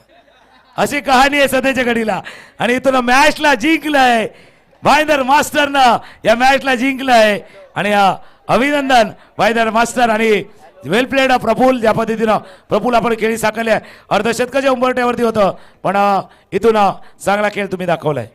अशी कहाणी आहे सध्याच्या घडीला. आणि इथून मॅचला जिंकलंय भाईंदर मास्टरनं, या मॅचला जिंकलंय. आणि अभिनंदन भाईंदर मास्टर आणि वेल प्लेड प्रफुल. ज्या पद्धतीनं प्रफुल आपण खेळी साकारल्या अर्धशतकाच्या उंबरट्यावरती होतं, पण इथून चांगला खेळ तुम्ही दाखवलाय.